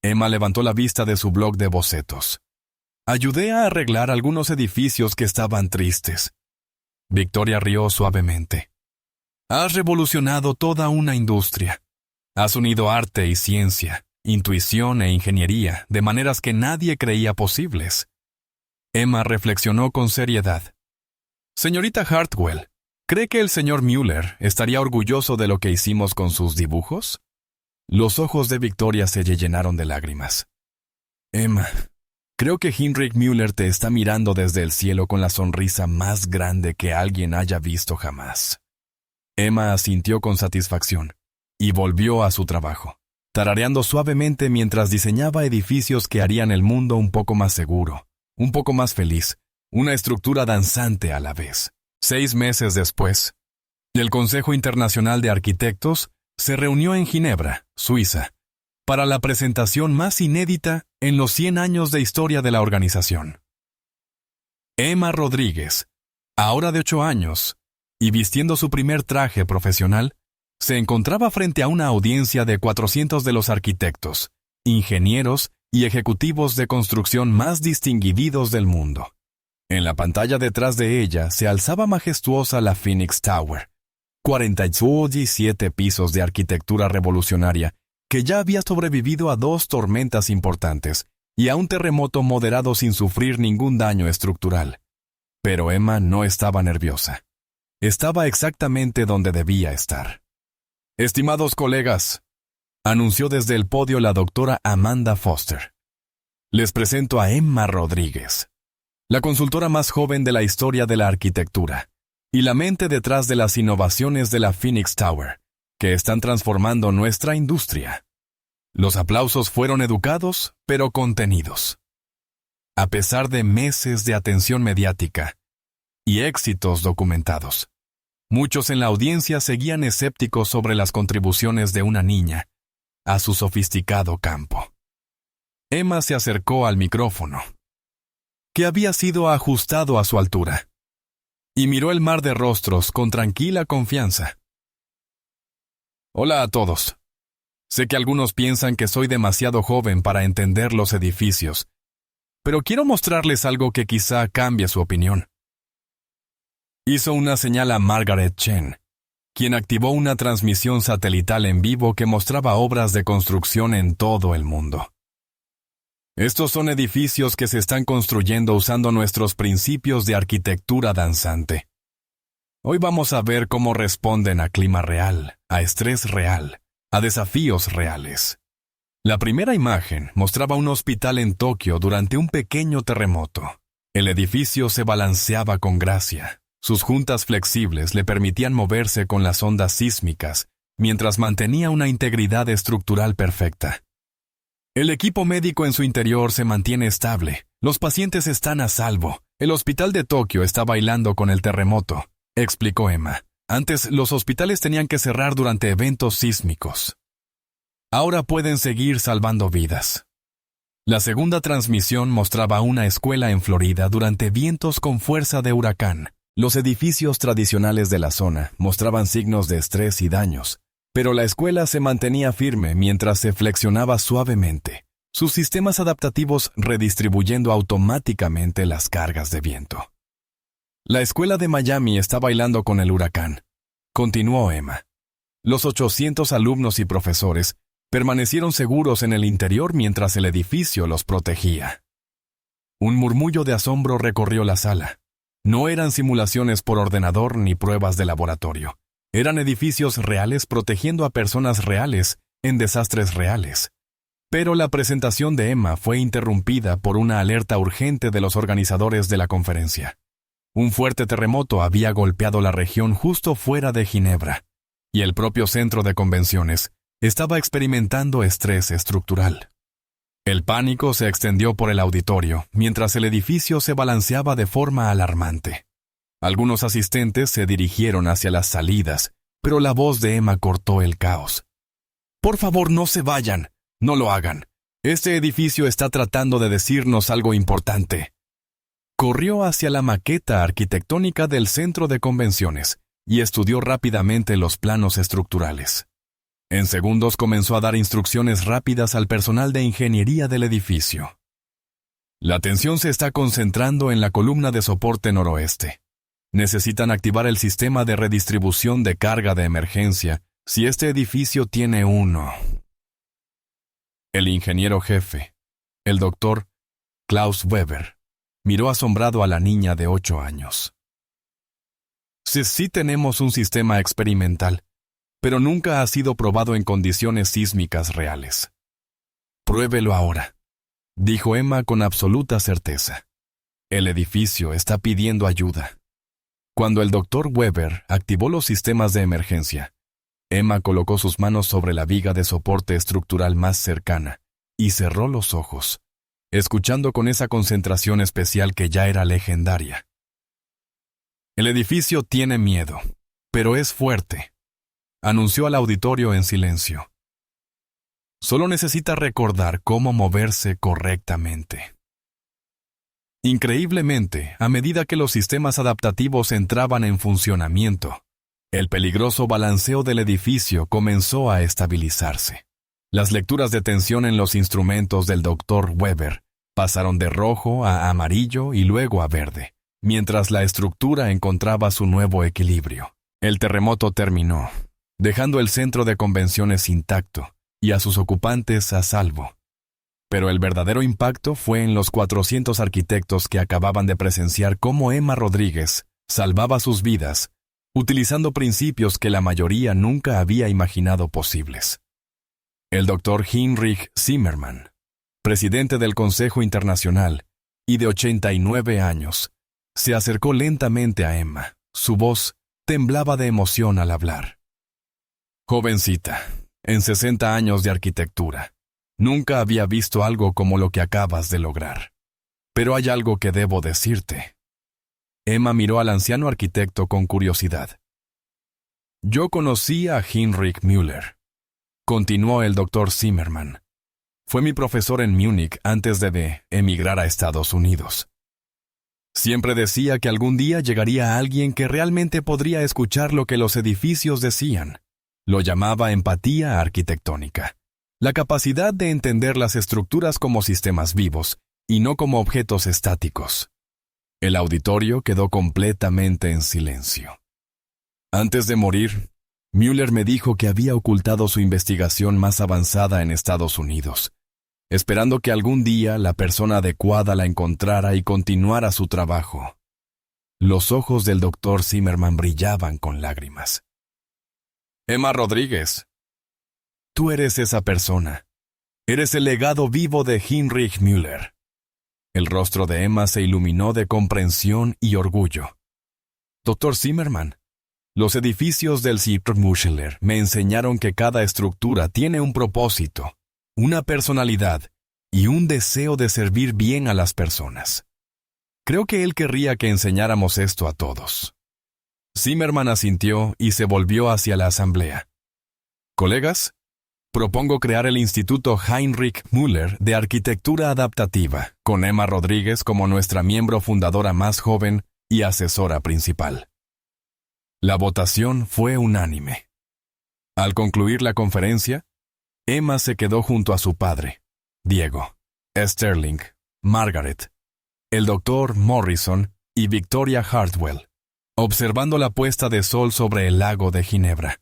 Emma levantó la vista de su bloc de bocetos. Ayudé a arreglar algunos edificios que estaban tristes. Victoria rió suavemente. Has revolucionado toda una industria. Has unido arte y ciencia, intuición e ingeniería de maneras que nadie creía posibles. Emma reflexionó con seriedad. Señorita Hartwell, ¿cree que el señor Müller estaría orgulloso de lo que hicimos con sus dibujos? Los ojos de Victoria se llenaron de lágrimas. Emma, creo que Heinrich Müller te está mirando desde el cielo con la sonrisa más grande que alguien haya visto jamás. Emma asintió con satisfacción y volvió a su trabajo, tarareando suavemente mientras diseñaba edificios que harían el mundo un poco más seguro, un poco más feliz, una estructura danzante a la vez. 6 meses después, el Consejo Internacional de Arquitectos se reunió en Ginebra, Suiza, para la presentación más inédita en los 100 años de historia de la organización. Emma Rodríguez, ahora de 8 años, y vistiendo su primer traje profesional, se encontraba frente a una audiencia de 400 de los arquitectos, ingenieros y ejecutivos de construcción más distinguidos del mundo. En la pantalla detrás de ella se alzaba majestuosa la Phoenix Tower, 47 pisos de arquitectura revolucionaria que ya había sobrevivido a 2 tormentas importantes y a un terremoto moderado sin sufrir ningún daño estructural. Pero Emma no estaba nerviosa. Estaba exactamente donde debía estar. Estimados colegas, anunció desde el podio la doctora Amanda Foster. Les presento a Emma Rodríguez, la consultora más joven de la historia de la arquitectura, y la mente detrás de las innovaciones de la Phoenix Tower, que están transformando nuestra industria. Los aplausos fueron educados, pero contenidos. A pesar de meses de atención mediática y éxitos documentados, muchos en la audiencia seguían escépticos sobre las contribuciones de una niña a su sofisticado campo. Emma se acercó al micrófono, que había sido ajustado a su altura, y miró el mar de rostros con tranquila confianza. Hola a todos. Sé que algunos piensan que soy demasiado joven para entender los edificios, pero quiero mostrarles algo que quizá cambie su opinión. Hizo una señal a Margaret Chen, quien activó una transmisión satelital en vivo que mostraba obras de construcción en todo el mundo. Estos son edificios que se están construyendo usando nuestros principios de arquitectura danzante. Hoy vamos a ver cómo responden a clima real, a estrés real, a desafíos reales. La primera imagen mostraba un hospital en Tokio durante un pequeño terremoto. El edificio se balanceaba con gracia. Sus juntas flexibles le permitían moverse con las ondas sísmicas, mientras mantenía una integridad estructural perfecta. El equipo médico en su interior se mantiene estable. Los pacientes están a salvo. El hospital de Tokio está bailando con el terremoto, explicó Emma. Antes, los hospitales tenían que cerrar durante eventos sísmicos. Ahora pueden seguir salvando vidas. La segunda transmisión mostraba una escuela en Florida durante vientos con fuerza de huracán. Los edificios tradicionales de la zona mostraban signos de estrés y daños, pero la escuela se mantenía firme mientras se flexionaba suavemente, sus sistemas adaptativos redistribuyendo automáticamente las cargas de viento. La escuela de Miami está bailando con el huracán, continuó Emma. Los 800 alumnos y profesores permanecieron seguros en el interior mientras el edificio los protegía. Un murmullo de asombro recorrió la sala. No eran simulaciones por ordenador ni pruebas de laboratorio. Eran edificios reales protegiendo a personas reales en desastres reales. Pero la presentación de Emma fue interrumpida por una alerta urgente de los organizadores de la conferencia. Un fuerte terremoto había golpeado la región justo fuera de Ginebra, y el propio centro de convenciones estaba experimentando estrés estructural. El pánico se extendió por el auditorio mientras el edificio se balanceaba de forma alarmante. Algunos asistentes se dirigieron hacia las salidas, pero la voz de Emma cortó el caos. «Por favor, no se vayan. No lo hagan. Este edificio está tratando de decirnos algo importante». Corrió hacia la maqueta arquitectónica del centro de convenciones y estudió rápidamente los planos estructurales. En segundos comenzó a dar instrucciones rápidas al personal de ingeniería del edificio. La atención se está concentrando en la columna de soporte noroeste. Necesitan activar el sistema de redistribución de carga de emergencia si este edificio tiene uno. El ingeniero jefe, el doctor Klaus Weber, miró asombrado a la niña de 8 años. Sí tenemos un sistema experimental, pero nunca ha sido probado en condiciones sísmicas reales. Pruébelo ahora, dijo Emma con absoluta certeza. El edificio está pidiendo ayuda. Cuando el doctor Weber activó los sistemas de emergencia, Emma colocó sus manos sobre la viga de soporte estructural más cercana y cerró los ojos, escuchando con esa concentración especial que ya era legendaria. El edificio tiene miedo, pero es fuerte, anunció al auditorio en silencio. Solo necesita recordar cómo moverse correctamente. Increíblemente, a medida que los sistemas adaptativos entraban en funcionamiento, el peligroso balanceo del edificio comenzó a estabilizarse. Las lecturas de tensión en los instrumentos del Dr. Weber pasaron de rojo a amarillo y luego a verde, mientras la estructura encontraba su nuevo equilibrio. El terremoto terminó, dejando el centro de convenciones intacto y a sus ocupantes a salvo. Pero el verdadero impacto fue en los 400 arquitectos que acababan de presenciar cómo Emma Rodríguez salvaba sus vidas, utilizando principios que la mayoría nunca había imaginado posibles. El Dr. Heinrich Zimmermann, presidente del Consejo Internacional y de 89 años, se acercó lentamente a Emma. Su voz temblaba de emoción al hablar. «Jovencita, en 60 años de arquitectura, nunca había visto algo como lo que acabas de lograr. Pero hay algo que debo decirte». Emma miró al anciano arquitecto con curiosidad. «Yo conocí a Heinrich Müller», continuó el Dr. Zimmermann. «Fue mi profesor en Múnich antes de emigrar a Estados Unidos. Siempre decía que algún día llegaría alguien que realmente podría escuchar lo que los edificios decían. Lo llamaba empatía arquitectónica, la capacidad de entender las estructuras como sistemas vivos y no como objetos estáticos». El auditorio quedó completamente en silencio. Antes de morir, Müller me dijo que había ocultado su investigación más avanzada en Estados Unidos, esperando que algún día la persona adecuada la encontrara y continuara su trabajo. Los ojos del Dr. Zimmermann brillaban con lágrimas. «Emma Rodríguez, tú eres esa persona. Eres el legado vivo de Heinrich Müller». El rostro de Emma se iluminó de comprensión y orgullo. «Dr. Zimmermann, los edificios del Müller me enseñaron que cada estructura tiene un propósito, una personalidad y un deseo de servir bien a las personas. Creo que él querría que enseñáramos esto a todos». Zimmermann asintió y se volvió hacia la asamblea. «Colegas, Propongo crear el Instituto Heinrich Müller de Arquitectura Adaptativa, con Emma Rodríguez como nuestra miembro fundadora más joven y asesora principal. La votación fue unánime. Al concluir la conferencia, Emma se quedó junto a su padre, Diego, Sterling, Margaret, el doctor Morrison y Victoria Hartwell, observando la puesta de sol sobre el lago de Ginebra.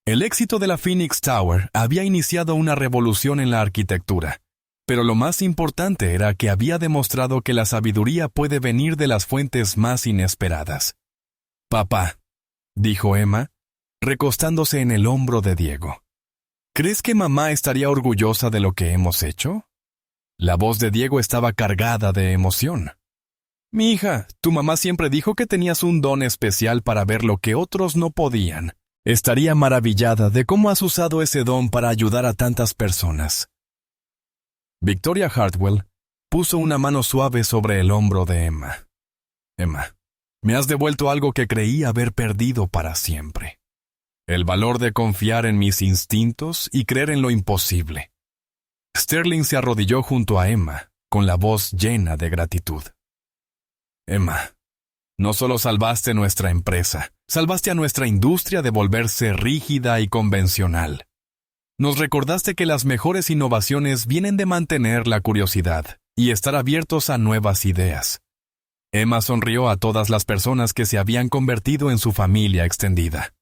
El éxito de la Phoenix Tower había iniciado una revolución en la arquitectura, pero lo más importante era que había demostrado que la sabiduría puede venir de las fuentes más inesperadas. «Papá», dijo Emma, recostándose en el hombro de Diego, «¿crees que mamá estaría orgullosa de lo que hemos hecho?» La voz de Diego estaba cargada de emoción. «Mi hija, tu mamá siempre dijo que tenías un don especial para ver lo que otros no podían. Estaría maravillada de cómo has usado ese don para ayudar a tantas personas». Victoria Hartwell puso una mano suave sobre el hombro de Emma. «Emma, me has devuelto algo que creí haber perdido para siempre. El valor de confiar en mis instintos y creer en lo imposible». Sterling se arrodilló junto a Emma, con la voz llena de gratitud. «Emma, no solo salvaste nuestra empresa, salvaste a nuestra industria de volverse rígida y convencional. Nos recordaste que las mejores innovaciones vienen de mantener la curiosidad y estar abiertos a nuevas ideas». Emma sonrió a todas las personas que se habían convertido en su familia extendida.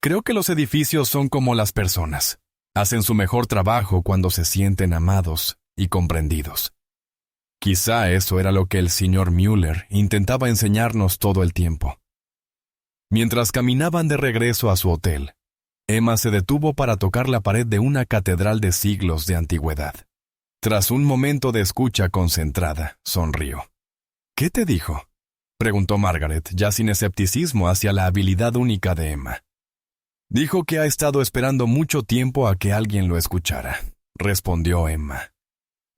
«Creo que los edificios son como las personas. Hacen su mejor trabajo cuando se sienten amados y comprendidos». Quizá eso era lo que el señor Müller intentaba enseñarnos todo el tiempo. Mientras caminaban de regreso a su hotel, Emma se detuvo para tocar la pared de una catedral de siglos de antigüedad. Tras un momento de escucha concentrada, sonrió. «¿Qué te dijo?», preguntó Margaret, ya sin escepticismo hacia la habilidad única de Emma. «Dijo que ha estado esperando mucho tiempo a que alguien lo escuchara», respondió Emma,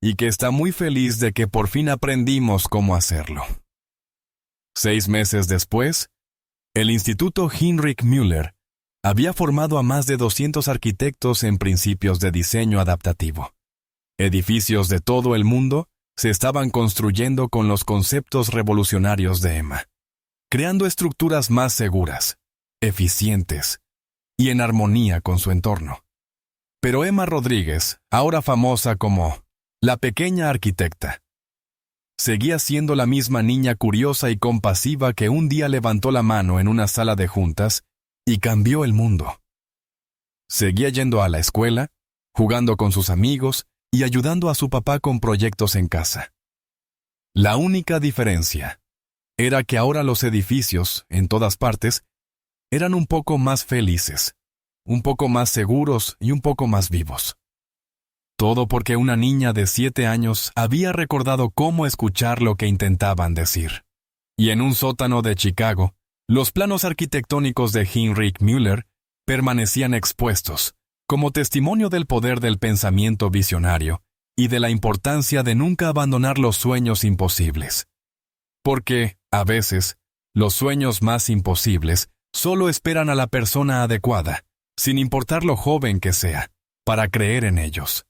«y que está muy feliz de que por fin aprendimos cómo hacerlo». 6 meses después, el Instituto Heinrich Müller había formado a más de 200 arquitectos en principios de diseño adaptativo. Edificios de todo el mundo se estaban construyendo con los conceptos revolucionarios de Emma, creando estructuras más seguras, eficientes y en armonía con su entorno. Pero Emma Rodríguez, ahora famosa como la pequeña arquitecta, seguía siendo la misma niña curiosa y compasiva que un día levantó la mano en una sala de juntas y cambió el mundo. Seguía yendo a la escuela, jugando con sus amigos y ayudando a su papá con proyectos en casa. La única diferencia era que ahora los edificios, en todas partes, eran un poco más felices, un poco más seguros y un poco más vivos. Todo porque una niña de 7 años había recordado cómo escuchar lo que intentaban decir. Y en un sótano de Chicago, los planos arquitectónicos de Heinrich Müller permanecían expuestos, como testimonio del poder del pensamiento visionario y de la importancia de nunca abandonar los sueños imposibles. Porque, a veces, los sueños más imposibles solo esperan a la persona adecuada, sin importar lo joven que sea, para creer en ellos.